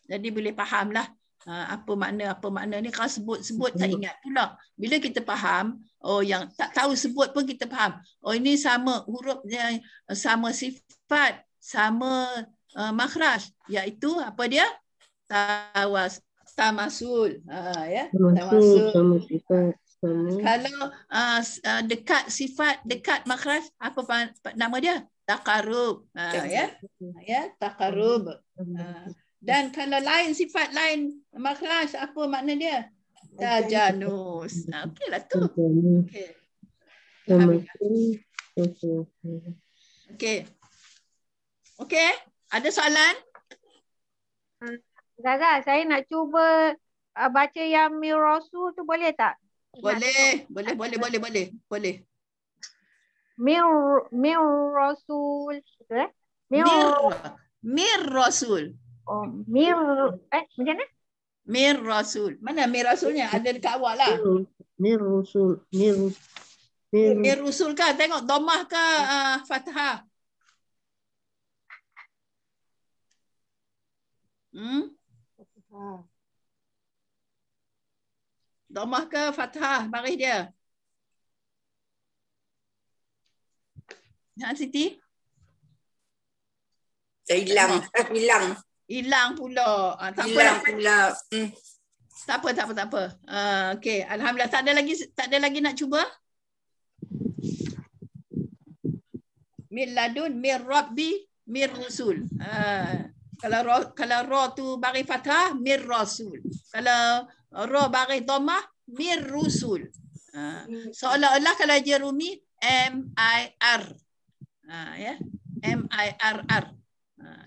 Jadi boleh fahamlah apa makna ni. Kalau sebut tak ingat pula. Bila kita faham, yang tak tahu sebut pun kita faham. Ini sama hurufnya, sama sifat, sama makhraj, iaitu apa dia? Tamasul. Ya, tamasul. Sama sifat. Kalau dekat sifat, dekat makhraj, apa nama dia? Takarub. Ya, takarub. Dan kalau lain sifat, lain makhraj, apa makna dia? Tajanus. Okeylah tu. Okey. Okey, ada soalan? Zaza, saya nak cuba baca yang Mir-Rasul tu boleh tak? Boleh. Mir-Rasul. Mir-Rasul. Macam mana? Mir-Rasul. Mana Mir-Rasulnya? Ada dekat awak lah. Mir-Rasul. Mir-Rasul kan? Tengok domah ke fathah? Domah ke fathah baris dia? Siti? Hilang. Hilang pula. Tak apa. Okey, alhamdulillah. Tak ada lagi nak cuba? Mir ladun, mir rabbi, mir rusul. Kalau ra tu baris fathah, mir rasul. Kalau ra baris dhammah, mir rusul. Seolah-olah kalau Jerumi M-I-R. Ya. M-I-R-R.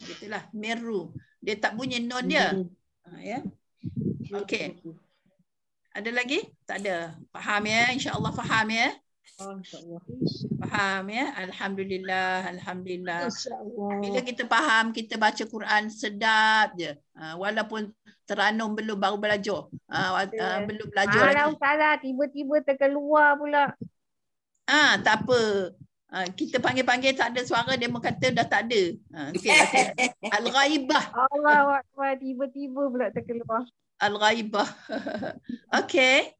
Gitulah, miru. Dia tak bunyi nun dia. Ya. Okey. Ada lagi? Tak ada. Faham ya? InsyaAllah faham ya? Faham ya? Alhamdulillah. Bila kita faham, kita baca Quran sedap je. Walaupun teranum baru belajar. Belum belajar lagi. Ustazah, tiba-tiba terkeluar pula. Tak apa. Kita panggil-panggil tak ada suara, dia kata dah tak ada. Okay. Al-ghaibah. Allah Akbar, tiba-tiba pula terkeluar. Al-ghaibah. Okey.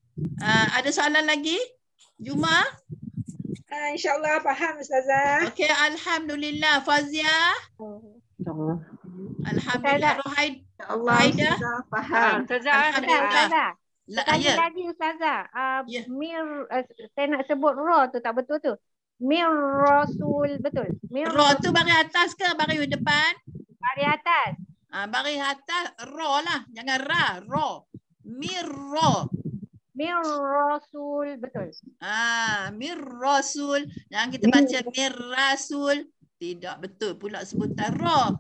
Ada soalan lagi? Juma? InsyaAllah faham Ustazah. Okey, alhamdulillah. Fazia? Alhamdulillah. Ya Allah, Haida? Ustazah faham. Alhamdulillah. Sekali Ya. lagi Ustazah. Ya. Saya nak sebut ra tu tak betul tu. Mir Rasul betul. Mir Ra tu baris atas ke baris depan? Baris atas. Baris atas ra lah. Jangan ra. Mirra. Mir Rasul betul. Mir Rasul. Jangan kita baca Mir Rasul. Tidak betul pula sebutan ra.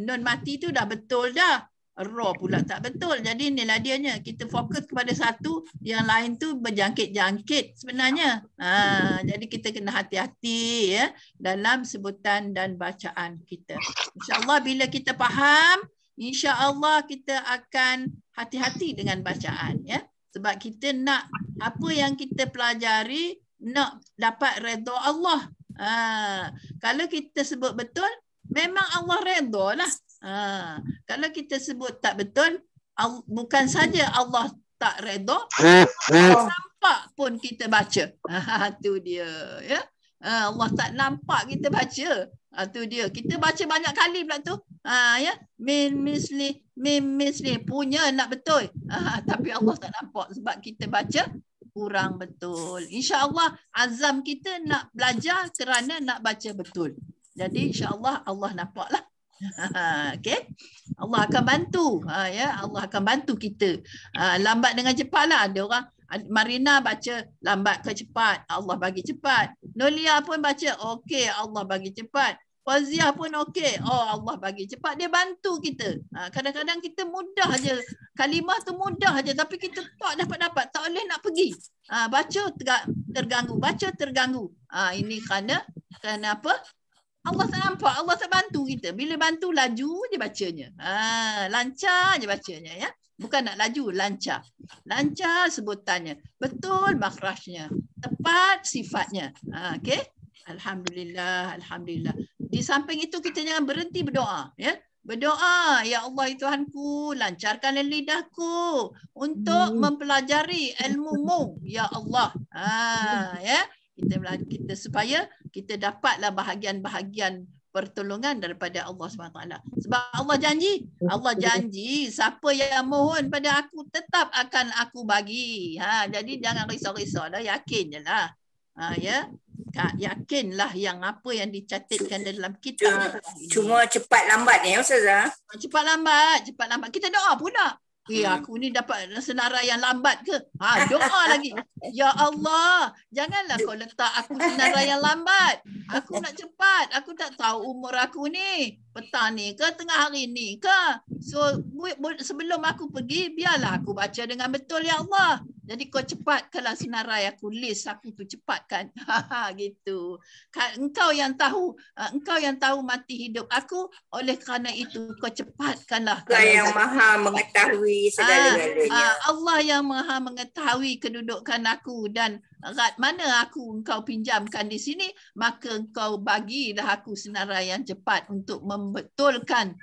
Nun mati tu dah betul dah. Ra pula tak betul. Jadi inilah dianya. Kita fokus kepada satu, yang lain tu berjangkit-jangkit sebenarnya. Jadi kita kena hati-hati ya dalam sebutan dan bacaan kita. InsyaAllah bila kita faham, InsyaAllah kita akan hati-hati dengan bacaan ya. Sebab kita nak apa yang kita pelajari nak dapat redha Allah. Kalau kita sebut betul, memang Allah redha lah. Kalau kita sebut tak betul, bukan saja Allah tak redha, nampak pun kita baca. Tu dia ya. Allah tak nampak kita baca. Tu dia. Kita baca banyak kali pula tu. Ya. Min misli punya nak betul. Tapi Allah tak nampak sebab kita baca kurang betul. InsyaAllah azam kita nak belajar kerana nak baca betul. Jadi insyaAllah Allah nampaklah. Okay. Allah akan bantu. Ya, Allah akan bantu kita. Lambat dengan cepatlah. Ada orang Marina baca lambat ke cepat, Allah bagi cepat. Nolia pun baca okey, Allah bagi cepat. Faziah pun okey, Allah bagi cepat. Dia bantu kita. Kadang-kadang kita mudah aja, kalimah tu mudah aja tapi kita tak dapat, tak boleh nak pergi. Baca terganggu, baca terganggu. Ini kerana apa? Allah tak nampak, Allah tak bantu kita. Bila bantu laju je bacanya. Lancar je bacanya ya. Bukan nak laju, lancar. Lancar sebutannya. Betul makhrajnya. Tepat sifatnya. Okey. Alhamdulillah, alhamdulillah. Di samping itu kita jangan berhenti berdoa ya. Berdoa, ya Allah Tuhanku, lancarkan lidahku untuk mempelajari ilmu-Mu, ya Allah. Ya. Kita supaya kita dapatlah bahagian-bahagian pertolongan daripada Allah SWT. Sebab Allah janji siapa yang mohon pada aku tetap akan aku bagi. Jadi jangan risau-risau dah, yakin je lah. Ya. Yakinlah yang apa yang dicatatkan dalam kitab. Cuma cepat lambat ni Ustazah. Cepat lambat. Kita doa pula. Aku ni dapat senarai yang lambat ke? Doa lagi. Ya Allah, janganlah kau letak aku senarai yang lambat. Aku nak cepat. Aku tak tahu umur aku ni. Petang ni ke, tengah hari ni ke. So, sebelum aku pergi, biarlah aku baca dengan betul, ya Allah. Jadi kau cepatkanlah senarai aku, list aku tu cepatkan. Gitu. Engkau yang tahu mati hidup aku, oleh kerana itu kau cepatkanlah. Kau yang maha mengetahui segala-galanya. Allah yang maha mengetahui kedudukan aku dan erat mana engkau pinjamkan di sini, maka engkau bagilah aku senarai yang cepat untuk membetulkan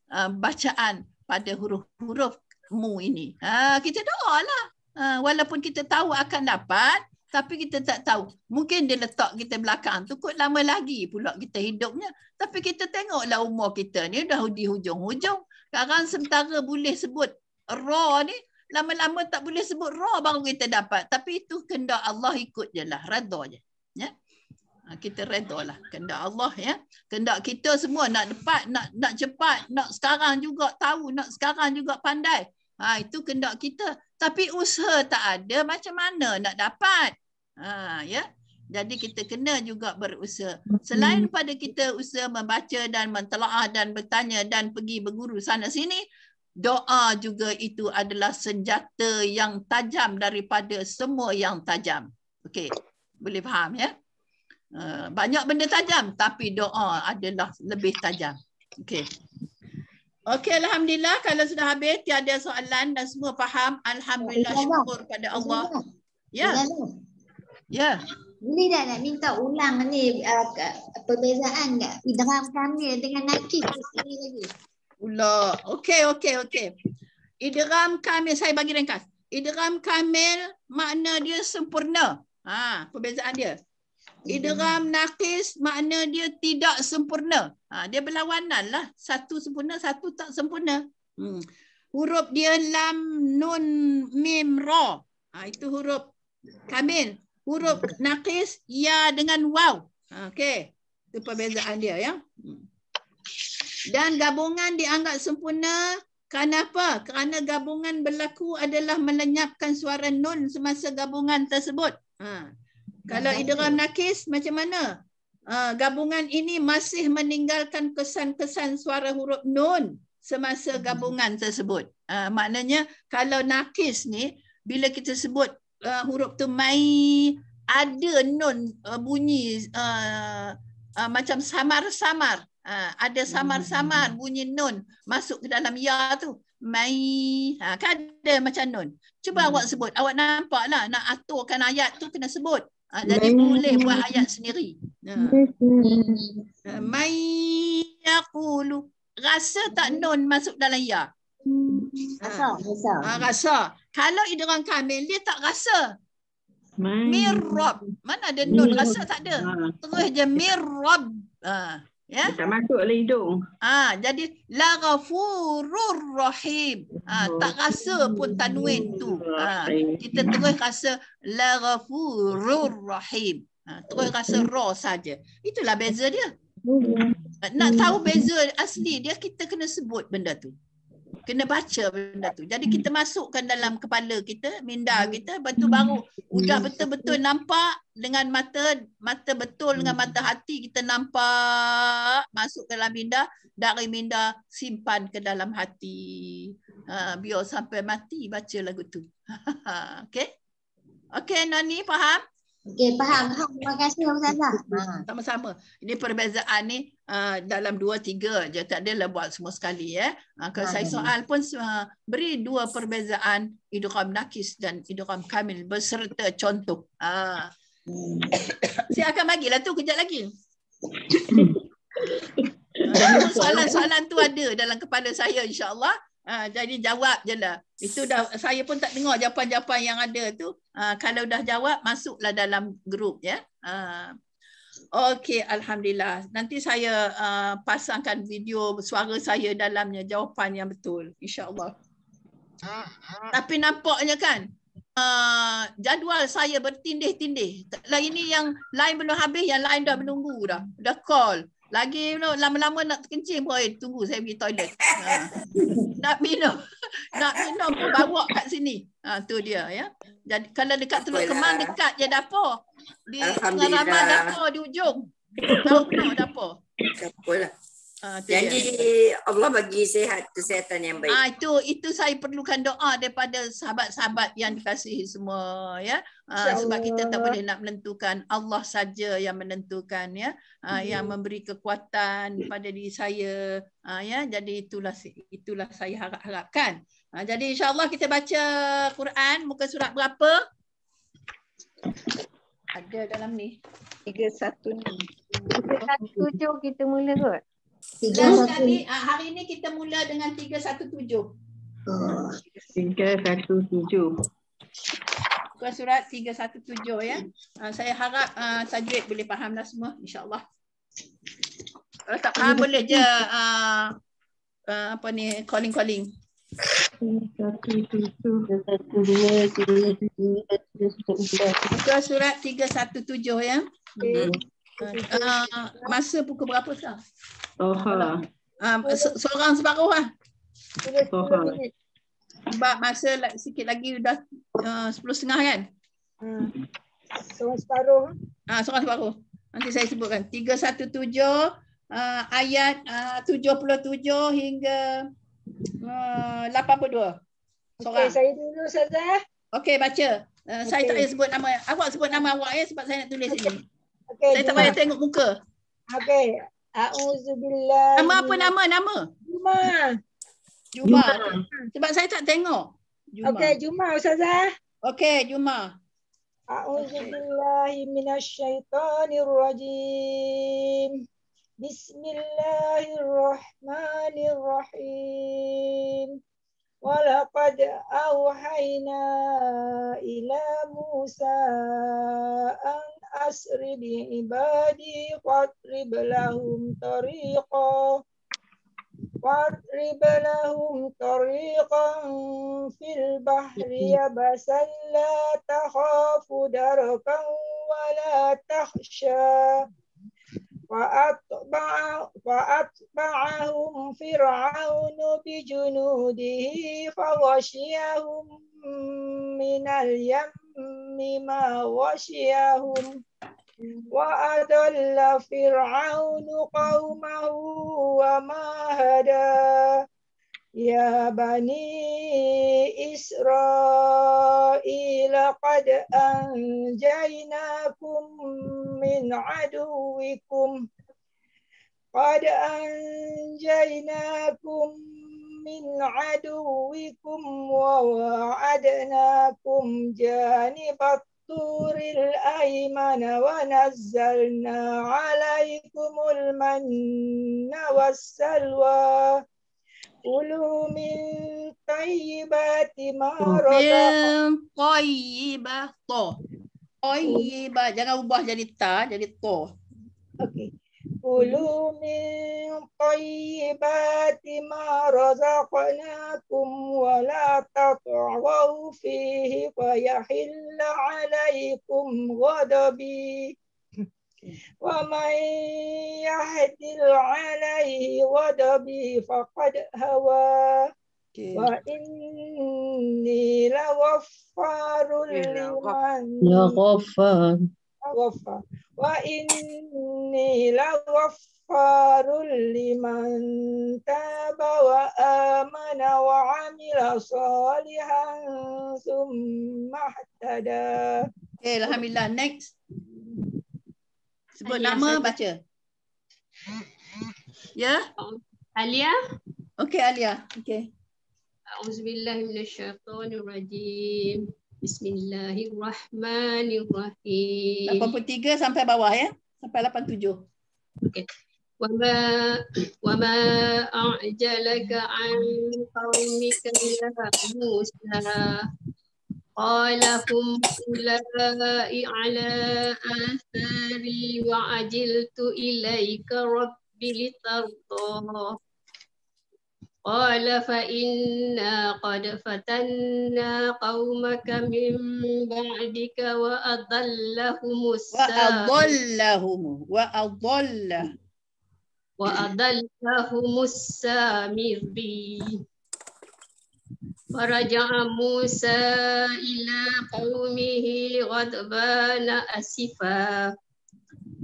bacaan pada huruf-hurufmu ini. Kita doalah. Walaupun kita tahu akan dapat, tapi kita tak tahu. Mungkin dia letak kita belakang tu kot lama lagi pula kita hidupnya. Tapi kita tengoklah umur kita ni dah di hujung-hujung. Sekarang sementara boleh sebut ra ni, lama-lama tak boleh sebut ra baru kita dapat. Tapi itu kehendak Allah, ikut je lah. Redha je. Ya? Kita redha lah. Kehendak Allah ya. Kehendak kita semua nak dapat, nak cepat, nak sekarang juga tahu, nak sekarang juga pandai. Itu kehendak kita. Tapi usaha tak ada, macam mana nak dapat? Ya. Jadi kita kena juga berusaha. Selain pada kita usaha membaca dan mentelaah dan bertanya dan pergi berguru sana sini, doa juga itu adalah senjata yang tajam daripada semua yang tajam. Okey, boleh faham ya? Banyak benda tajam, tapi doa adalah lebih tajam. Okey. Okey, alhamdulillah kalau sudah habis tiada soalan dan semua faham, alhamdulillah, syukur pada Allah. Ya. Ya. Boleh tak nak minta ulang ni perbezaan tak idgham kamil dengan nakis sekali lagi? Okey. Idgham kamil saya bagi ringkas. Idgham kamil makna dia sempurna. Perbezaan dia. Idgham naqis makna dia tidak sempurna. Dia berlawanan lah. Satu sempurna, satu tak sempurna. Huruf dia lam, nun, mim, ra. Itu huruf kamil. Huruf naqis ya dengan waw. Okey. Itu perbezaan dia ya. Dan gabungan dianggap sempurna kenapa? Kerana gabungan berlaku adalah melenyapkan suara nun semasa gabungan tersebut. Kalau idgham nakis macam mana? Gabungan ini masih meninggalkan kesan-kesan suara huruf nun semasa gabungan tersebut. Maknanya kalau nakis ni bila kita sebut huruf tu mai ada nun bunyi macam samar-samar. Ada samar-samar bunyi nun masuk ke dalam ya tu. Mai. Kan ada macam nun. Cuba awak sebut. Awak nampak lah nak aturkan ayat tu kena sebut. Jadi boleh buat ayat sendiri. Mai yaqulu. Rasa tak nun masuk dalam ya? Rasa. Kalau idgham kamil dia tak rasa. Mirrab. Mana ada nun? Rasa tak ada. Terus je mirrab. Ya? Tak masuk oleh hidung. Jadi la ghafurur rahim. Tak rasa pun tanwin tu. Kita terus rasa la ghafurur rahim. Terus rasa ra saja. Itulah beza dia. Nak tahu beza asli dia, kita kena sebut benda tu. Kena baca benda tu. Jadi kita masukkan dalam kepala kita, minda kita, betul baru udah betul-betul nampak dengan mata betul dengan mata hati kita nampak masuk ke dalam minda, dari minda simpan ke dalam hati. Biar sampai mati baca lagu tu. Okey? Okey Nani, faham? Okey, faham. Terima kasih Ustazah. Sama-sama. Ini perbezaan ni dalam 2-3 je. Tak adalah buat semua sekali ya. Kalau saya soal pun beri 2 perbezaan idgham nakis dan idgham kamil beserta contoh. Saya akan bagilah tu kejap lagi. Soalan-soalan tu ada dalam kepala saya insya-Allah. Jadi jawab je lah. Itu dah, saya pun tak dengar jawapan-jawapan yang ada tu. Kalau dah jawab, masuklah dalam grup ya. Okey, alhamdulillah. Nanti saya pasangkan video suara saya dalamnya, jawapan yang betul insya-Allah. Tapi nampaknya kan jadual saya bertindih-tindih. Ini yang lain belum habis, yang lain dah menunggu dah. Dah call. Lagi lama-lama nak kencing pun tunggu saya pergi toilet. Nak minum pun bawa kat sini. Tu dia ya. Jadi kalau dekat Teluk Kemang dekat je dapur. Di pengalaman dapur di ujung. Tahu penuh dapur. Dapurlah. Janji Allah bagi sihat, kesihatan yang baik. Itu saya perlukan doa daripada sahabat-sahabat yang dikasihi semua ya. Sebab kita tak boleh nak menentukan, Allah saja yang menentukan ya. Yang memberi kekuatan pada diri saya ya. Jadi itulah saya harapkan. Jadi insya-Allah kita baca Quran muka surat berapa? Ada dalam ni 317 kita mula kot. Hari ini kita mula dengan 317. 317. Muka surat 317 ya. Saya harap tajwid boleh fahamlah semua insya-Allah. Kalau tak faham boleh je calling. Muka surat 317 ya. Masa pukul berapa sekarang? Seorang separuh lah. Sebab masa sikit lagi dah 10.30 kan? Seorang separuh. Seorang separuh. Nanti saya sebutkan. 317 ayat 77 hingga 82. Okey, saya dulu Ustazah. Okey, baca. Saya tak payah sebut nama. Awak sebut nama awak ya sebab saya nak tulis ini. Okay, saya tak payah tengok muka. Okey. A'udzubillah. Nama apa nama? Juma. Sebab saya tak tengok. Okey, Juma Ustazah. Okey, Juma. A'udzubillahi minasyaitonirrajim. Bismillahirrahmanirrahim. Walaqad awhayna ila Musa an أسر بعبادي واضرب لهم طريقا في البحر يبسا لا تخاف دركا ولا تخشى فأتبعهم فرعون بجنوده فغشيهم من اليم ما غشيهم وأضل فرعون قومه وما هدى يا بني إسرائيل قد أنجيناكم من عدوكم وواعدناكم جانب الطور الأيمن ونزلنا عليكم المن والسلوى كلوا من طيبات ما رزقناكم طيبة jangan ubah jadi ta, jadi to. Okay. كلوا من طيبات ما رزقناكم ولا تطغوا فيه فيحل عليكم غضبي ومن يحلل عليه غضبي فقد هوى وإني لغفار لمن تاب وآمن وعمل صالحا ثم اهتدى. Okay, alhamdulillah. Next. Sebut nama, baca. Ya? Alia. Okay, Alia. Okay. A'udzubillahi minasyaitonirrajim. Bismillahirrahmanirrahim. 83 sampai bawah ya. Sampai 87. Okay. Wama a'jalaka an qaumika ya Musa. Qala hum ulai ala athari wa ajiltu ilaika rabbi litarda. Qala fa inna qad fatanna qaumaka min ba'dika wa adallahumus samiri. Faraja'a Musa ila qaumihi ghadbana asifa.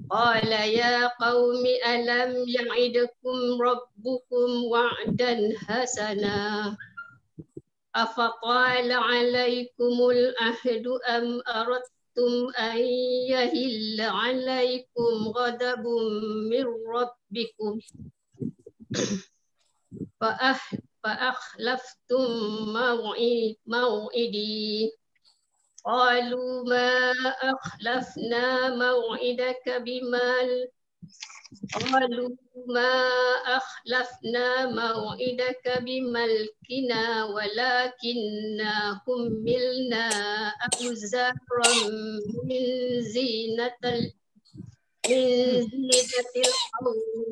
Qala ya qaumi alam ya'idukum rabbukum wa'dan hasana. Afaqala alaikumul ahdu am aradtum an yahilla alaikum ghadabun min rabbikum. فأخلفتم موعدي قالوا ما أخلفنا موعدك بملكنا ولكننا حملنا أوزارا من زينة القوم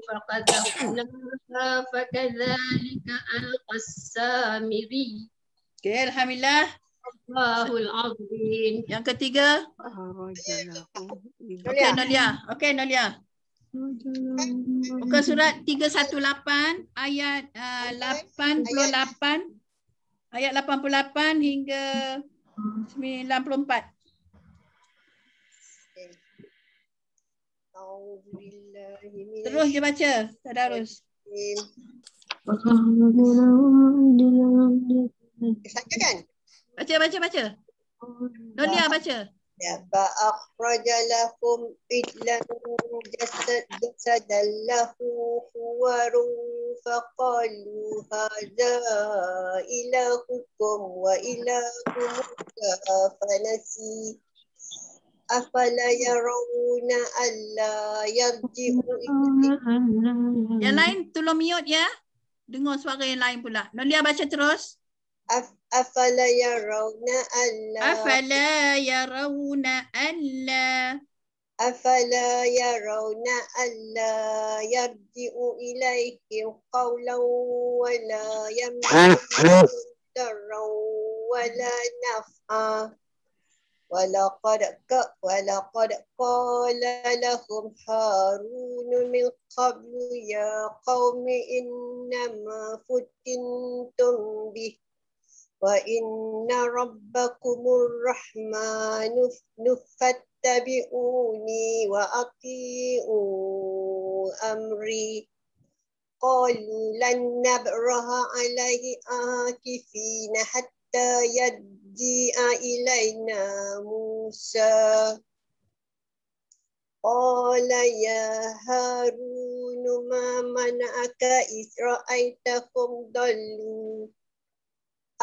فقذفناها فكذلك ألقى السامري. Okay, alhamdulillah. Allahul azim. Yang ketiga. Okay, Nolia. Okay, Nolia. Buka surat 318 ayat 88. Ayat 88 hingga 94. Terus dia baca, tadarus. Baca kan? Baca. Nolia baca. Ya, fa'akhraja lahum idlan jasadan lahu huwarun faqalu hadza ilahukum wa ilahu Musa fanasi. Afala yarawna alla yarji'u ilaihim. Yang lain tolong mute ya. Dengar suara yang lain pula. Nolia baca terus. Afala yarawna alla أفلا يرون ألا يرجع إليهم قولا ولا يملك ضرا ولا نفعا ولقد قال لهم هارون من قبل يا قوم إنما فتنتم به وإن ربكم الرحمن فاتبعوني وأطيعوا أمري قالوا لن نبرح عليه عاكفين حتى يجيء إلينا موسى قال يا هارون ما منعك إذ رأيتهم ضلوا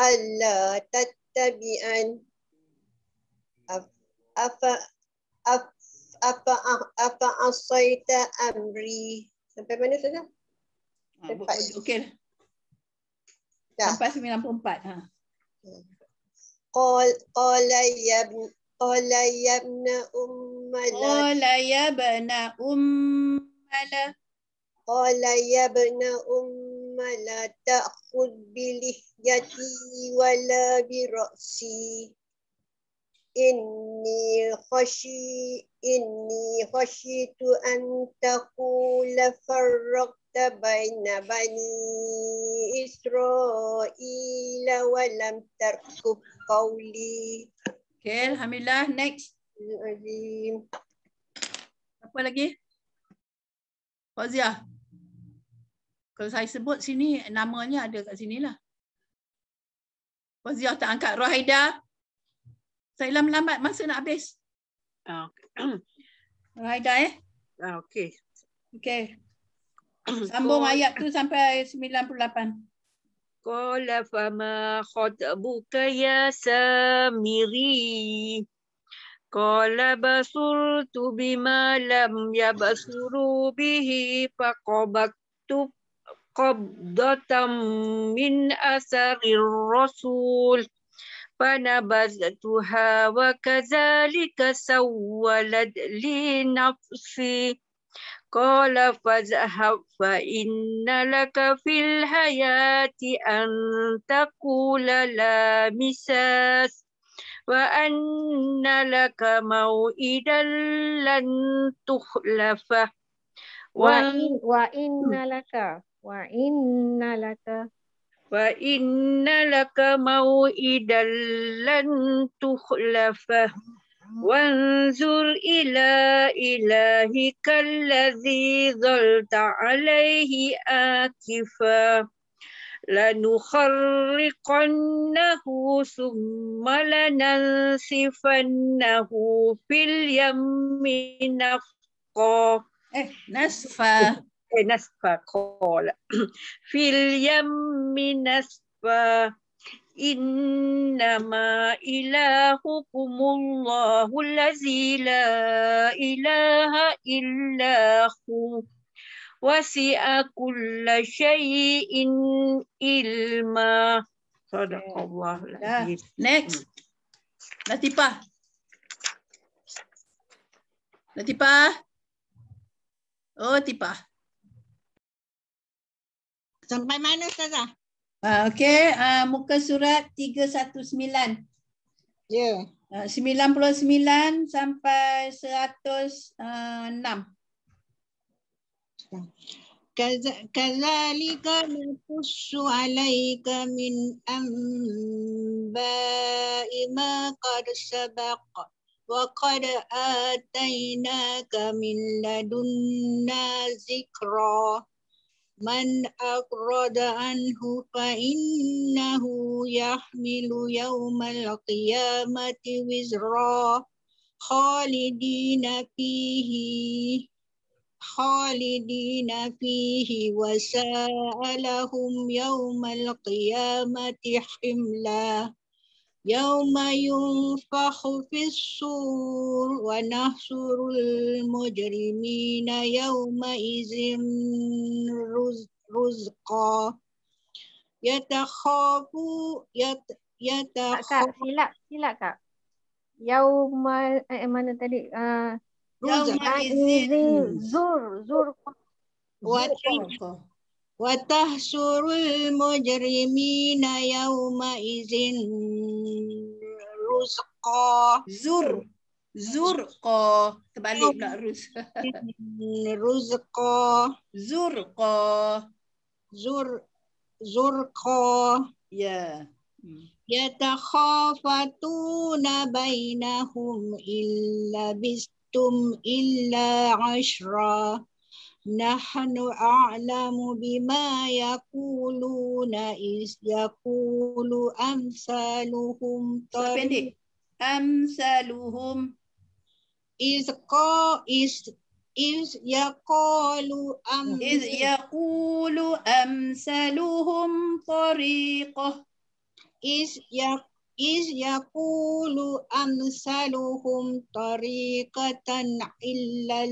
ألا تتبعن أفعصيت أمري. Sampai mana saja? Okey. Sampai 94. قال يا ابن أم لا تأخذ بلحيتي ولا برأسي إني خشيت أن تقول فرقت بين بني إسرائيل ولم ترقب قولي. Okay, Alhamdulillah. Next. Apa lagi? Fauziah. Kalau saya sebut sini, namanya ada kat sini lah. Fauziah tak angkat. Rohaida. Saya lambat, masa nak habis. Rohaida Okey. Okay. Sambung ayat tu sampai 98. Qala fama khatabuka ya Samiri. Qala basurtu bima lam yabsuru bihi faqabattu qabdatan min asarir rasul fanabaztuha wa kadzalika sawwalat li nafsi. Qala fazhab fa inna laka fil hayati an taqula la misas wa anna laka mau'idan lan tukhlafa wa inna laka mau'idan lan tukhlafa wanzur ila ilahika alladhi zalta alaihi akifa lanukharriqannahu summa lanansifannahu fil yammi nasfa qala fil yammi nasfa innama ilahukumullahu allazi la ilaha illahu wasi'a kulla syai'in ilma. Sadaqallahul azim. Next. Latifah. Oh, Latifah. Sampai mana Ustazah? Okey, muka surat 319. Ya. 99 sampai 106. Kadzalika naqussu 'alaika min anba'i ma qad sabaqa wa qad atainaka min ladunna zikra. Man aqrada anhu fa innahu yahmilu yawmal qiyamati wizra khalidina fihi wa sa'alahum yawmal qiyamati himla. Yawma yunfakhu fis-sur wa nahsurul mujrimina yawma izin ruzqa yatakhafu Kak, silap Kak. Yaumal mana tadi? Yaumaizin. Zur. Watahsurul mujrimina yaumaizin ruzqa. Zurqa. Terbalik pula ruz. Ruzqa. Zurqa. Ya. Yatakhafatuna bainahum illa bistum illa ashra. Nahnu a'lamu bima yaquluna is yaqulu amsaluhum Pendek. Amsaluhum. Is yaqulu amsaluhum tariqah. Is yaqulu amsaluhum tariqatan illa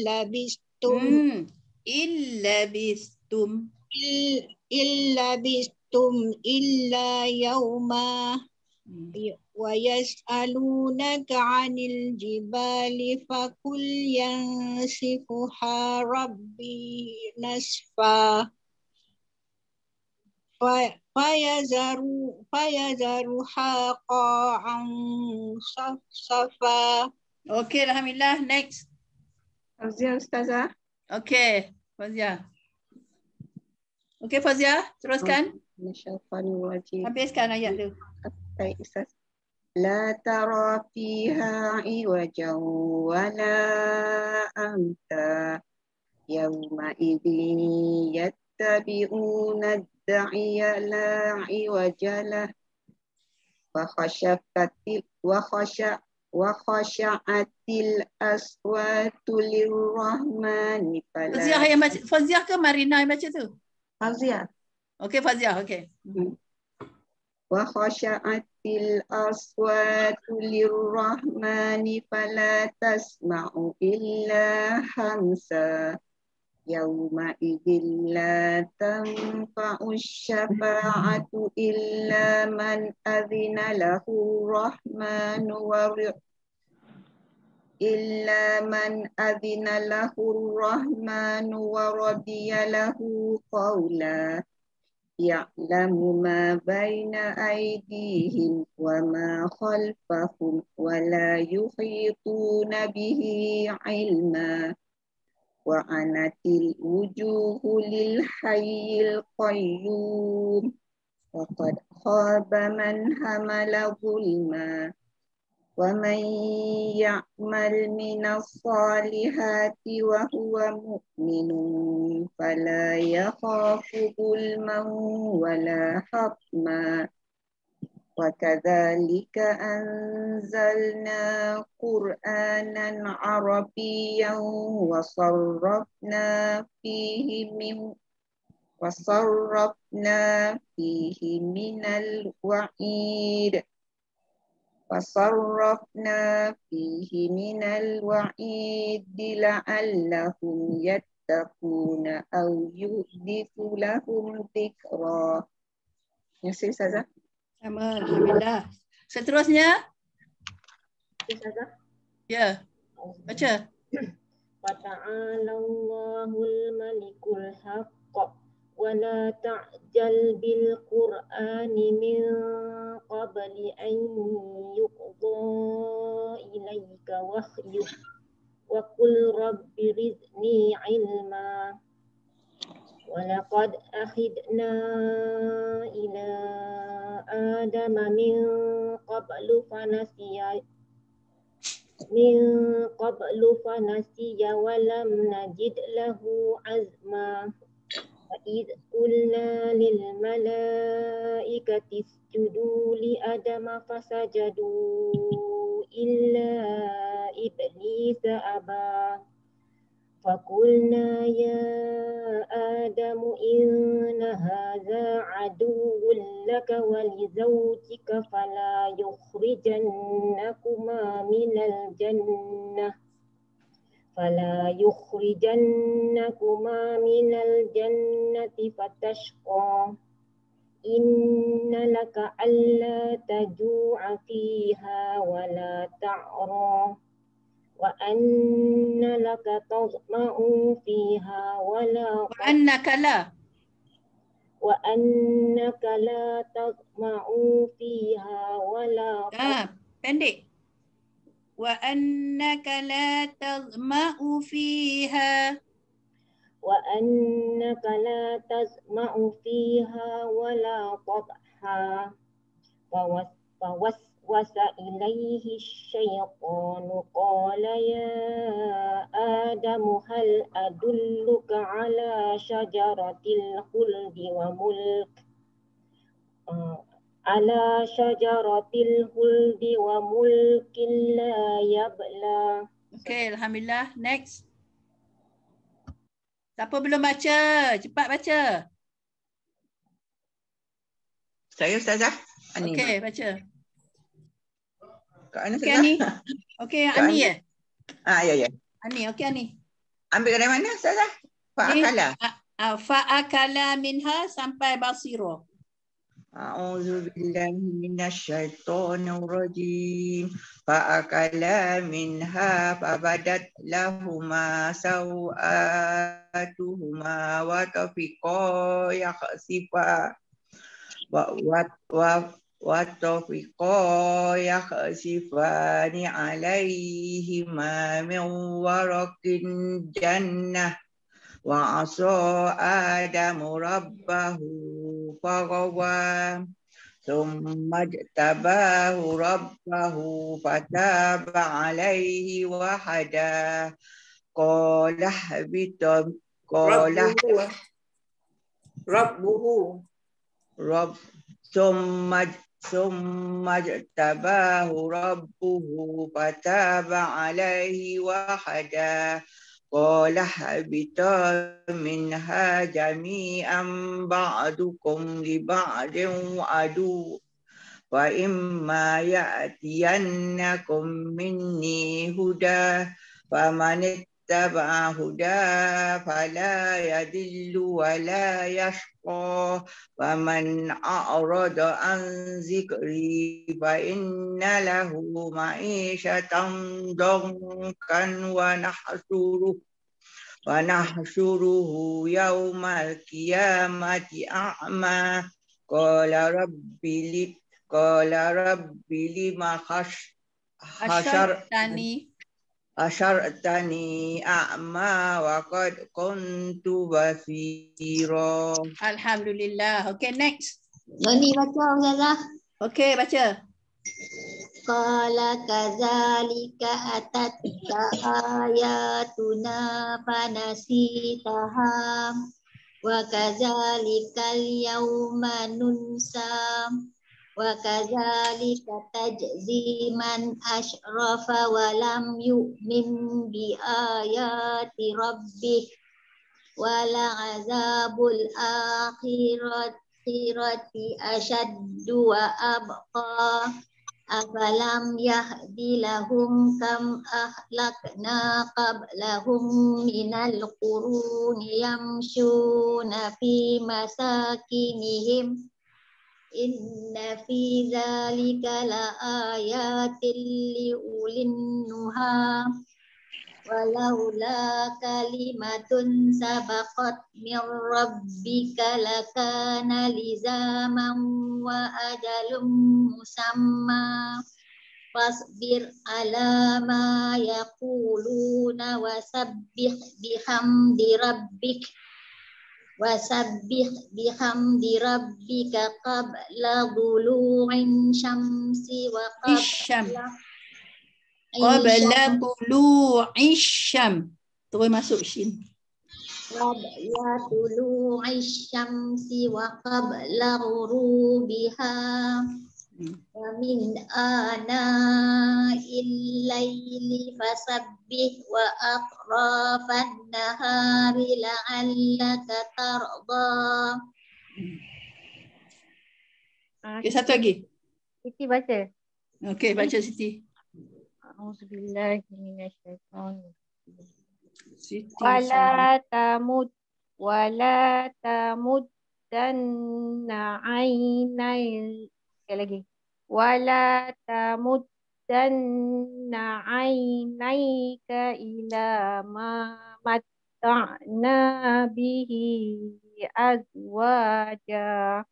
labistum. Illa bistum illa yawma. Wa yas'alunaka 'anil jibali fakul yansifuha rabbi nasfa. Fayazaruha qa'an safsafa. Okey, alhamdulillah. Next. Fazia Ustazah. Okey, Fazia. Okey, Fazia, teruskan. Habiskan ayat tu. Baik, Ustaz. La tara fiha iwajan wala amta yawma idhin yattabi'una ad-da'iya la iwajalah wa khasha'atil aswatu lirrahmani fala. Fazia ke Marina yang baca tu? Fazia. Okey, Fazia, okey. Wa khasha'atil aswatu lirrahmani fala tasma'u illa hamsa. Yawma idzin la tanfa'u syafa'atu illa man adzina lahu rahmanu wa radiya lahu qawla. Ya'lamu ma baina aydihim wa ma khalfahum wa la yuhituna bihi ilma. Wa anatil wujuhu lil hayyil qayyum. Wa qad khaba man hamala zulma. Wa man ya'mal minas salihati wa huwa mu'minun fala yakhafu zulman wala hatma. Wa kadzalika anzalna Qur'anan Arabiyyan wa sarrafna fihi minal wa'id. فصرفنا فيه من الوعيد لعلهم يتقون أو يحدث لهم ذكرا. Ya, Ustazah. Alhamdulillah. Seterusnya? Ustazah. Ya. Baca. Wa ta'alallahul malikul haqq. ولا تعجل بالقرآن من قبل أن يقضى إليك وحيه وقل رب زدني علما ولقد أخذنا إلى آدم من قبل فنسي ولم نجد له عزما وإذ قلنا للملائكة اسجدوا لآدم فسجدوا إلا إبليس أبى فقلنا يا آدم إن هذا عدو لك ولزوجك فلا يخرجنكما من الجنة فتشقى inna laka alla taju'a fiha wa la ta'ra wa anna laka tazma'u fiha wa la Wa annaka la. wa annaka la tazma'u fiha wa la Pendek. Wa annaka la tazma'u fiha. wa annaka la tazma'u fiha wa la tadha waswasa ilaihi syaitanu qala ya Adamu hal adulluka ala syajaratil khuldi wa mulk ala syajaratil khuldi wa mulkin la yabla. Okay, alhamdulillah. Next. Siapa belum baca? Cepat baca. Saya Ustazah. Ani. Okey, baca. Kak Ani Okey, Ustazah. Ani. Okey, Ani ya? Ya. Ani, okey Ani. Ambil dari mana Ustazah? Fa'akala. Fa'akala minha sampai basiro. A'udzu billahi minasyaitonir rajim. Fa'akala minha fabadat lahuma sawatuhuma wa tafiqa yakhsifa wa tafiqa yakhsifani alaihima min waraqin jannah. Wa asa Adamu rabbahu faghawa thumma jtabahu rabbahu fataba alaihi wa hada qala habitum qala rabbuhu thumma jtabahu rabbuhu fataba alaihi wa hada qala habita minha jami'an ba'dukum li ba'din adu wa imma ya'tiyannakum minni huda faman ittaba'a huda fala yadillu wa la yashqa faman a'rada an zikri fa inna lahu ma'isyatan dhankan wa nahsyuruhu yaumal qiyamati a'ma qala rabbi lima hasyartani a'ma wa qad kuntu basira. Alhamdulillah. Okay, next. Loni baca Ustazah. Okay, baca. Qala kadzalika atatka ayatuna fanasitaha wa kadzalikal yawma nunsa wa kadzalika tajzi man asyrafa wa lam yu'min bi ayati rabbih wa la azabul akhirati asyaddu wa abqa afalam yahdi lahum kam ahlakna qablahum minal quruni yamshuna fi masakinihim inna fi dzalika la ayatin li ulin nuha walaula kalimatun sabaqat min rabbika lakana lizaman wa ajalum musamma fasbir ala ma yaquluna wasabbih bihamdi rabbika qabla dhulu'in syamsi wa qabla tulu'i syam. Terus masuk shin. qabla tulu'i syamsi wa qabla ghurubiha wa min ana'il laili fasabbih wa atrafan nahari la'allaka tarda. Okay, satu lagi. Siti baca. Okay, baca Siti. Auzubillahi minasyaitonir Siti. wala tamud 'ainai, sekali lagi. Wala tamuddanna 'ainaika ila ma matta'na bihi azwaja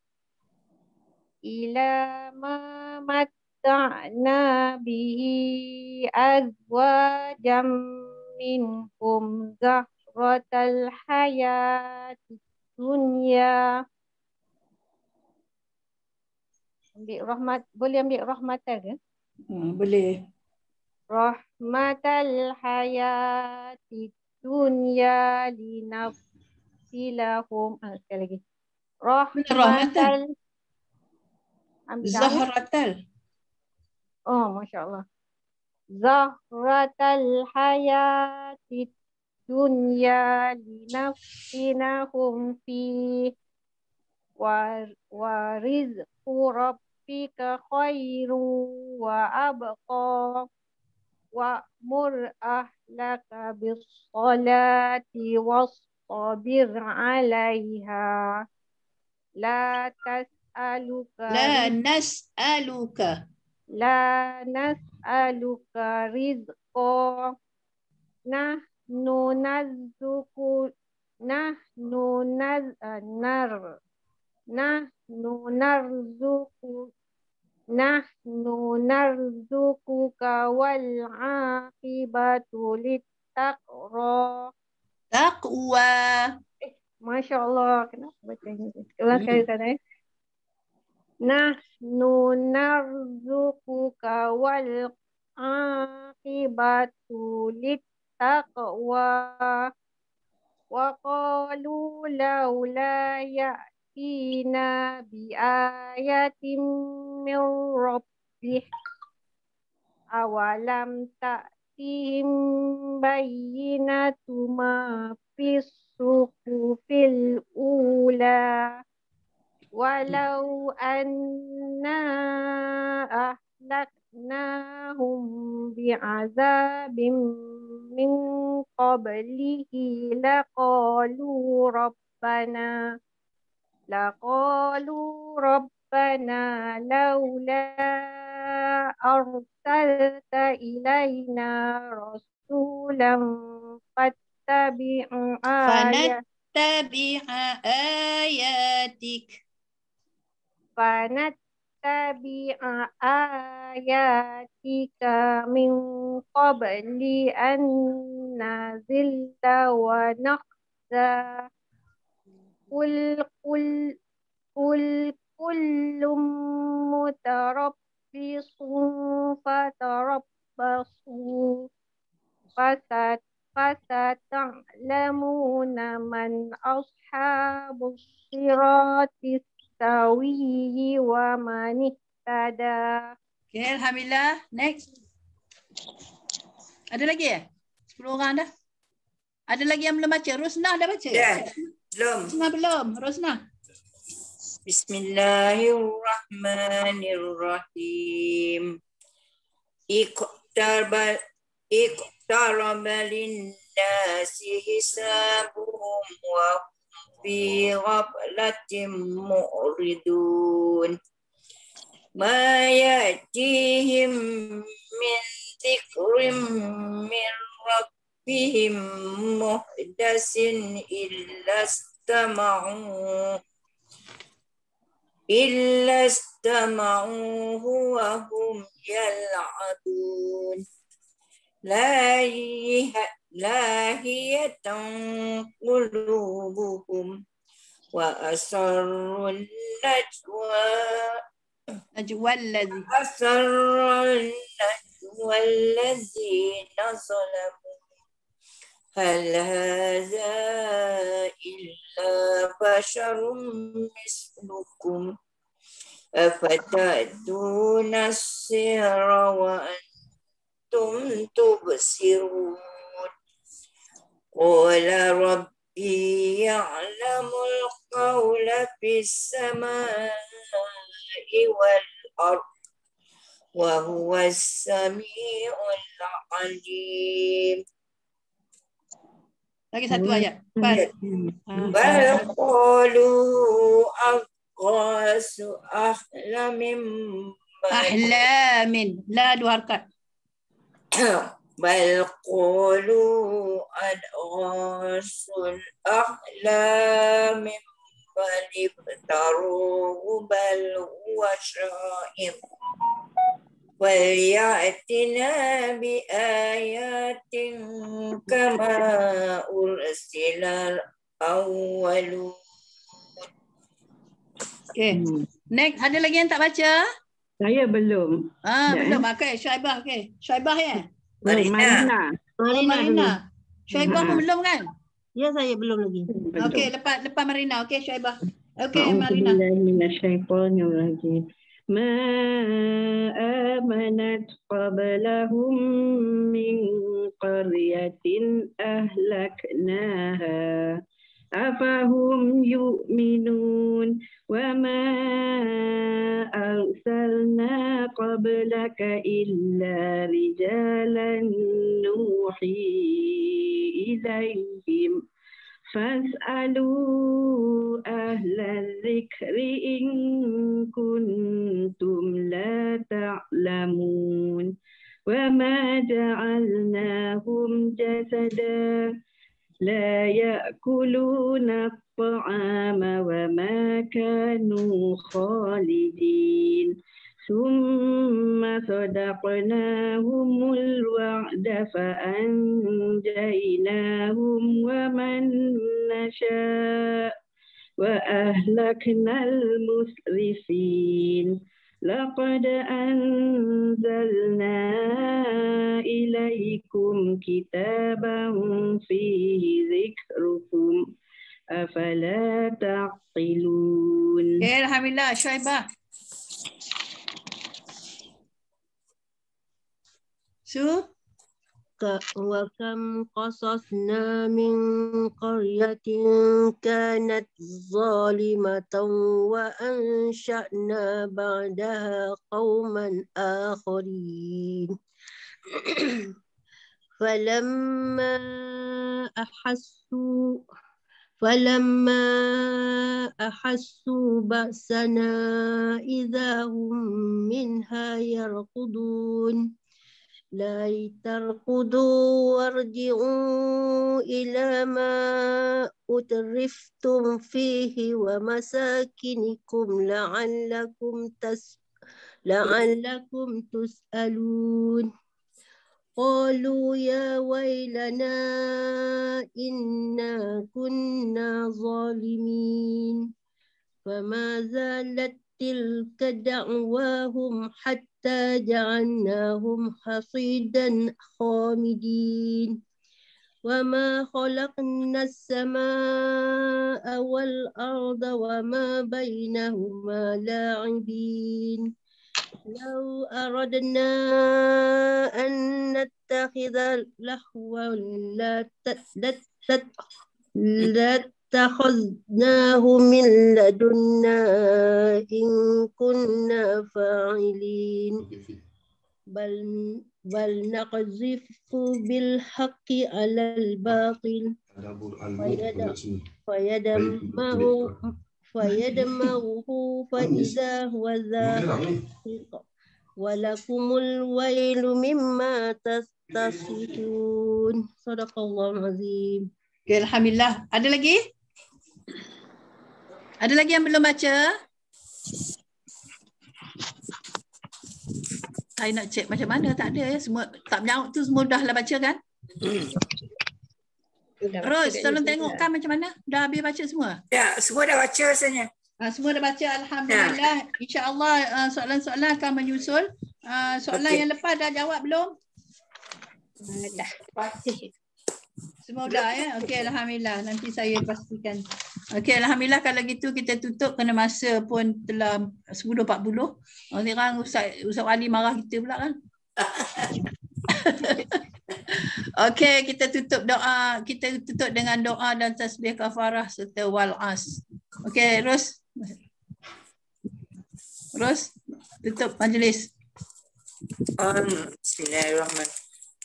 ila ma matta'na bihi azwajam minhum zahratal hayati dunya. Ambil rahmat, boleh ambil rahmatal ke? Boleh. Rahmatal hayati dunya linafsilahum. Sekali lagi. Rahmatal. Ambil dah, ya? Zahratal. Oh, Masya Allah. Zahratal hayati dunya linafsinahum fi wa rizqu rabbika khairu wa abqa wa'mur ahlaka bis salati wastabir 'alaiha la tas'aluka rizqa nahnu narzuquka wal 'aqibatu littaqwa. Masya Allah, kenapa baca ini? Ulang sekali sana. Nahnu narzuquka wal 'aqibatu littaqwa. Wa qalu laula ya'tina bi ayatin min rabbih awalam ta'tihim bayyinatu ma fis suhufil ula walau anna ahlaknahum bi'azabim min qablihi laqalu rabbana laula arsalta ilaina rasulan fattabi'a ayatika min qabli an nazilla wa nakhza. Qul kullum mutarabbisun fatarabbasu fasata'lamuna man ashabus siratis sawiyyi wa man ihtada. Okay, alhamdulillah. Next. Ada lagi ya? 10 orang dah. Ada lagi yang belum baca? Rosnah dah baca? Ya, belum. Rosnah belum. Rosnah. Bismillahirrahmanirrahim. Iqtaraba linnasi hisabuhum wa fi ghaflatin mu'ridun. Ma ya'tihim min dzikrin min rabbihim muhdasin illa istama'uhu wa hum yal'abun. Lahiyatan qulubuhum wa asarrun najwa allazina zalamu hal hadza illa basharun mislukum afata'tuna as-sihra wa antum tubsirun. Qala rabbi ya'lamul qawla fis samaa'i wal ardh wa huwas sami'ul 'alim. Lagi satu ayat. Bal qalu Min. La 2 harakat. بل قولوا أضغاث أحلام بل افتروه بل هو شاعر وليأتنا بآيات كما أرسل الأولون. Okay. Next, ada lagi yang tak baca? Saya belum. Belum. Okay, Syaibah. Okay. Syaibah ya? Marina. Marina. Syaibah pun belum kan? Ya, saya belum lagi. Okey, lepas Marina. Okey, Syaibah. Okey, Marina. Minasyaitonirrajim. Ma amanat qablahum min qaryatin ahlaknaha afahum yu'minun wa ma arsalna qablaka illa rijalan nuhi ilaihim fas'alu ahla dzikri in kuntum la ta'lamun wa ma ja'alnahum jasada la ya'kuluna at-ta'ama wa ma kanu khalidin summa sadaqnahumul wa'da fa'anjaynahum wa man nasha' wa ahlaknal musrifin laqad anzalna ilaikum kitaban fihi dzikrukum afala taqilun. Okay, alhamdulillah. Syaibah. وكم قصصنا من قرية كانت ظالمة وأنشأنا بعدها قوما آخرين فلما أحسوا بأسنا إذا هم منها يركضون لا تركضوا وارجعوا إلى ما أترفتم فيه ومساكنكم لعلكم تسألون قالوا يا ويلنا إنا كنا ظالمين فما زالت تلك دعواهم حتى جعلناهم حصيدا خامدين وما خلقنا السماء والأرض وما بينهما لاعبين لو أردنا أن نتخذ لهوا لاتخذناه من لدنا إن كنا فاعلين بل نقذف بالحق على الباطل فيدمغه فإذا هو زاهق ولكم الويل مما تصفون صدق الله العظيم. Okay, alhamdulillah. Ada lagi? Ada lagi yang belum baca? Saya nak cek macam mana, tak ada ya. Semua tak menjawab tu semua dah lah baca kan? Ros, tolong tengokkan macam mana? Dah habis baca semua? Ya, semua dah baca rasanya. Semua dah baca, alhamdulillah. InsyaAllah soalan-soalan akan menyusul. Soalan yang lepas dah jawab belum? Dah. Semua dah ya? Okey, alhamdulillah. Nanti saya pastikan. Okey, alhamdulillah kalau gitu kita tutup kerana masa pun telah 10.40. Orang Ustaz Wali marah kita pula kan? Okey, kita tutup doa. Kita tutup dengan doa dan tasbih kafarah serta wal as. Okey, Ros. Tutup majlis. Bismillahirrahmanirrahim.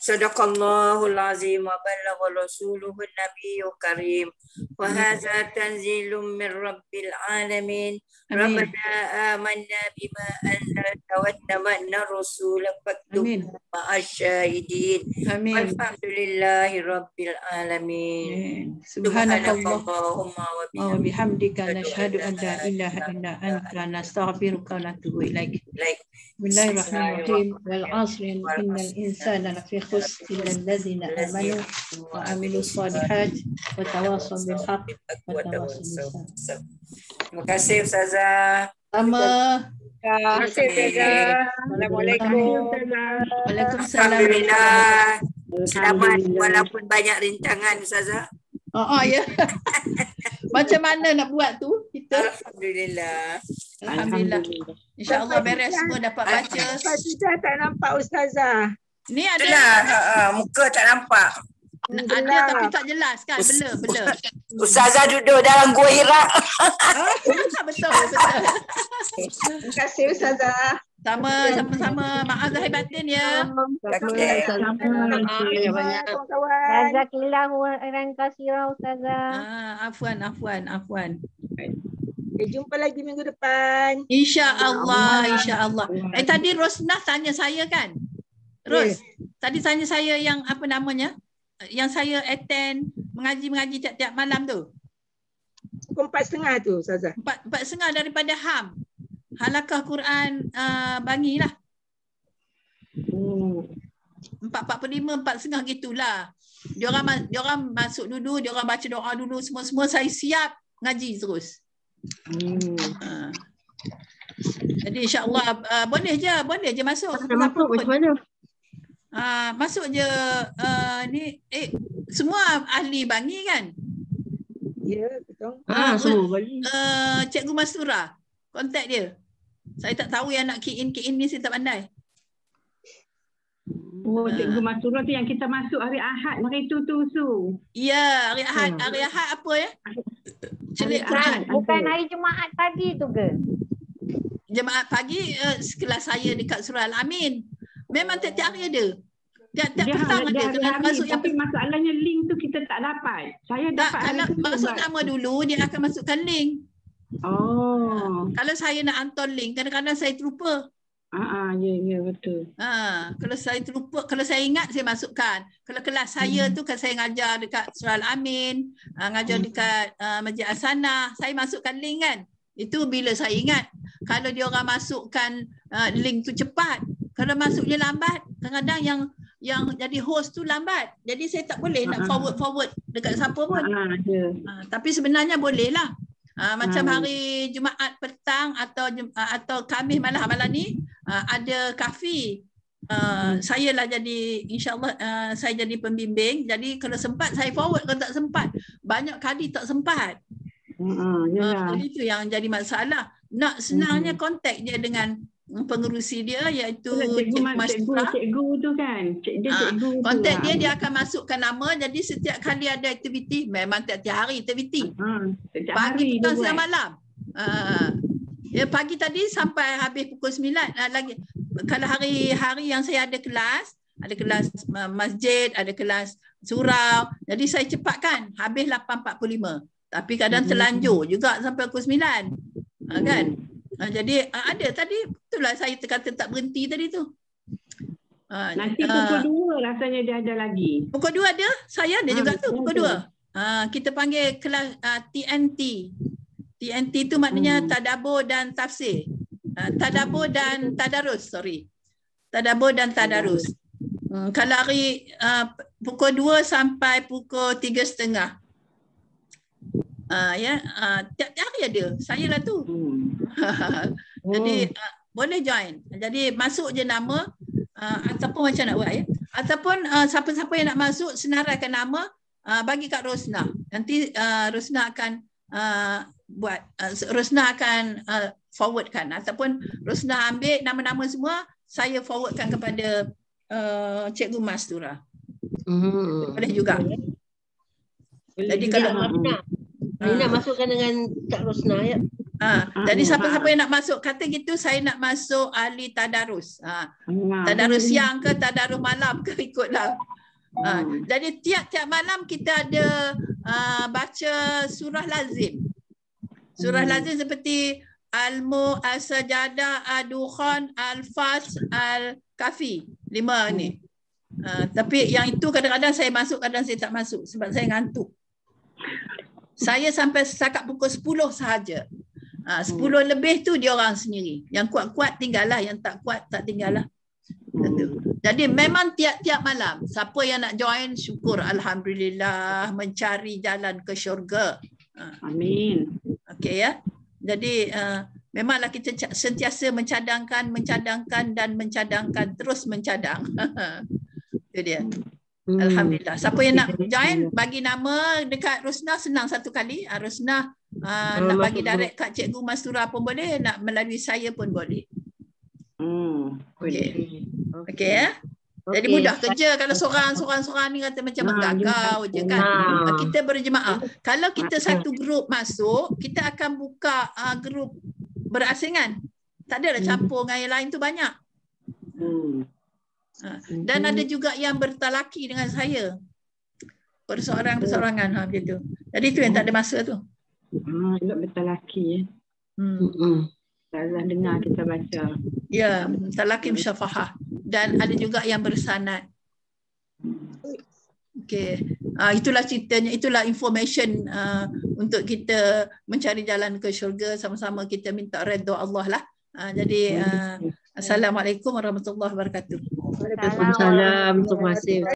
Sadaqallahul azim wa ballagha rasuluhun nabiyyul karim wa hadza tanzilun min rabbil alamin. Rabbana amanna bima anzalta wattaba'na rasula faktubna ma'asyahidin. Walhamdulillahi rabbil alamin. Subhanakallahumma wa bihamdika nashhadu an la ilaha illa anta nastaghfiruka wa natubu ilaik. Bismillahirrahmanirrahim. Wal 'asri innal insana lafi khusr illa allazina amanu wa amilus solihat wa tawassaw bil haqq wa tawassaw bis sabr. Terima kasih Ustazah. Sama. Terima kasih Ustazah. Assalamualaikum. Waalaikumsalam. Alhamdulillah. Selamat walaupun banyak rintangan Ustazah. Ya. Macam mana nak buat tu kita? Alhamdulillah. Alhamdulillah. InsyaAllah beres semua dapat baca. Fatihah tak nampak Ustazah. Ni ada. Itulah, muka tak nampak. Ada tapi tak jelas kan? Bela. Ustazah duduk dalam gua Hira. Betul. Terima kasih Ustazah. Sama-sama. Maaf zahir batin ya. Jazakillahu khairan katsira Ustazah. Afwan. Jumpa lagi minggu depan. InsyaAllah. Tadi Rosnah tanya saya kan? Ros, tadi tanya saya yang apa namanya? Yang saya attend mengaji tiap-tiap malam tu. Pukul 4.30 tu Ustazah. 4.30 daripada HAM. Halakah Quran Bangi lah. 4.45, 4.30 gitulah. Diorang masuk dulu, diorang baca doa dulu, semua saya siap ngaji terus. Jadi insyaAllah boleh je masuk. Masuk macam mana? Masuk je ni semua ahli Bangi kan? Ya, betul. Semua Bali. Cikgu Mastura, kontak dia. Saya tak tahu yang nak key in ni, saya tak pandai. Cikgu Mastura tu yang kita masuk hari Ahad hari tu. Ya, hari Ahad apa ya? Bukan hari Jumaat pagi tu ke? Jumaat pagi kelas saya dekat Surah Al-Amin. Memang tiap-tiap hari ada. Tiap-tiap petang ada. Kalau masuk tapi masalahnya link tu kita tak dapat. Saya dapat kalau masuk nama dulu, dia akan masukkan link. Kalau saya nak hantar link, kadang-kadang saya terlupa. Ya betul. Kalau saya terlupa, kalau saya ingat saya masukkan. Kalau kelas saya tu kan saya ngajar dekat Surah Al-Amin, ngajar dekat Masjid Asana, saya masukkan link kan. Itu bila saya ingat. Kalau dia orang masukkan link tu cepat, kalau masuknya lambat, kadang-kadang yang jadi host tu lambat. Jadi saya tak boleh nak forward dekat siapa pun. Tapi sebenarnya boleh lah. Macam hari Jumaat petang atau Khamis malam ni ada kafi. Saya lah jadi, insyaAllah saya jadi pembimbing. Jadi kalau sempat saya forward, kalau tak sempat banyak kali tak sempat. Jadi itu yang jadi masalah. Nak senangnya kontak dia dengan pengerusi dia, iaitu Cikgu Mastura. Cikgu tu kan. Kontak dia akan masukkan nama. Jadi setiap kali ada aktiviti, memang tiap-tiap hari aktiviti. Pagi, petang, siang, malam. Pagi tadi sampai habis pukul 9 lagi. Kalau hari-hari yang saya ada kelas masjid, ada kelas surau. Jadi saya cepatkan habis 8.45. Tapi kadang terlanjur juga sampai pukul 9. Kan? Jadi ada tadi, itulah saya kata tak berhenti tadi tu. Nanti pukul 2 rasanya dia ada lagi. Pukul 2 ada? Saya ada juga tu pukul 2. Kita panggil kelas TNT. TNT tu maknanya tadabbur dan tafsir. Tadabbur dan tadarus, Tadabbur dan tadarus. Kalau hari pukul 2 sampai pukul 3.30. Tiap-tiap hari ada. Saya lah tu. Jadi boleh join. Jadi masuk je nama ataupun macam nak buat ya. Ataupun siapa-siapa yang nak masuk senaraikan nama, bagi kat Rosnah. Nanti Rosnah akan Rosnah akan forwardkan, ataupun Rosnah ambil nama-nama semua, saya forwardkan kepada Cikgu Mastura. Boleh juga. Jadi kalau Rina masukkan dengan Kak Rosnah ya. Jadi siapa-siapa yang nak masuk, kata gitu saya nak masuk ahli tadarus. Tadarus siang ke tadarus malam ke ikutlah. Jadi tiap-tiap malam kita ada baca surah lazim. Surah lazim seperti Al-Mulk, As-Sajadah, Ad-Dukhan, Al-Fas, Al-Kafi. 5 ni. Tapi yang itu kadang-kadang saya masuk, kadang saya tak masuk sebab saya ngantuk. Saya sampai setakat pukul 10 sahaja. 10 lebih tu dia orang sendiri. Yang kuat-kuat tinggallah, yang tak kuat tak tinggallah. Jadi memang tiap-tiap malam siapa yang nak join syukur, alhamdulillah, mencari jalan ke syurga. Amin. Okey ya. Jadi memanglah kita sentiasa mencadangkan dan mencadangkan, terus mencadang. Itu dia. Alhamdulillah. Siapa yang nak join, bagi nama dekat Rusnah, senang satu kali. Rusnah nak bagi direct kat Cikgu Mastura pun boleh, nak melalui saya pun boleh. Okey ya. Jadi mudah kerja. Kalau seorang ni kata macam menggagau je kan. Kita berjemaah. Kalau kita satu grup masuk, kita akan buka grup berasingan. Tak adalah campur dengan yang lain tu banyak. Dan ada juga yang bertalaki dengan saya. Perseorangan macam tu. Jadi tu yang tak ada masa tu. Elok bertalaki. Salah dengar kita baca. Ya, talaki musyafahah. Dan ada juga yang bersanad. Okey. Itulah ceritanya, itulah information untuk kita mencari jalan ke syurga, sama-sama kita minta redha Allah lah. Jadi Assalamualaikum warahmatullahi wabarakatuh. Waalaikumsalam. Terima kasih.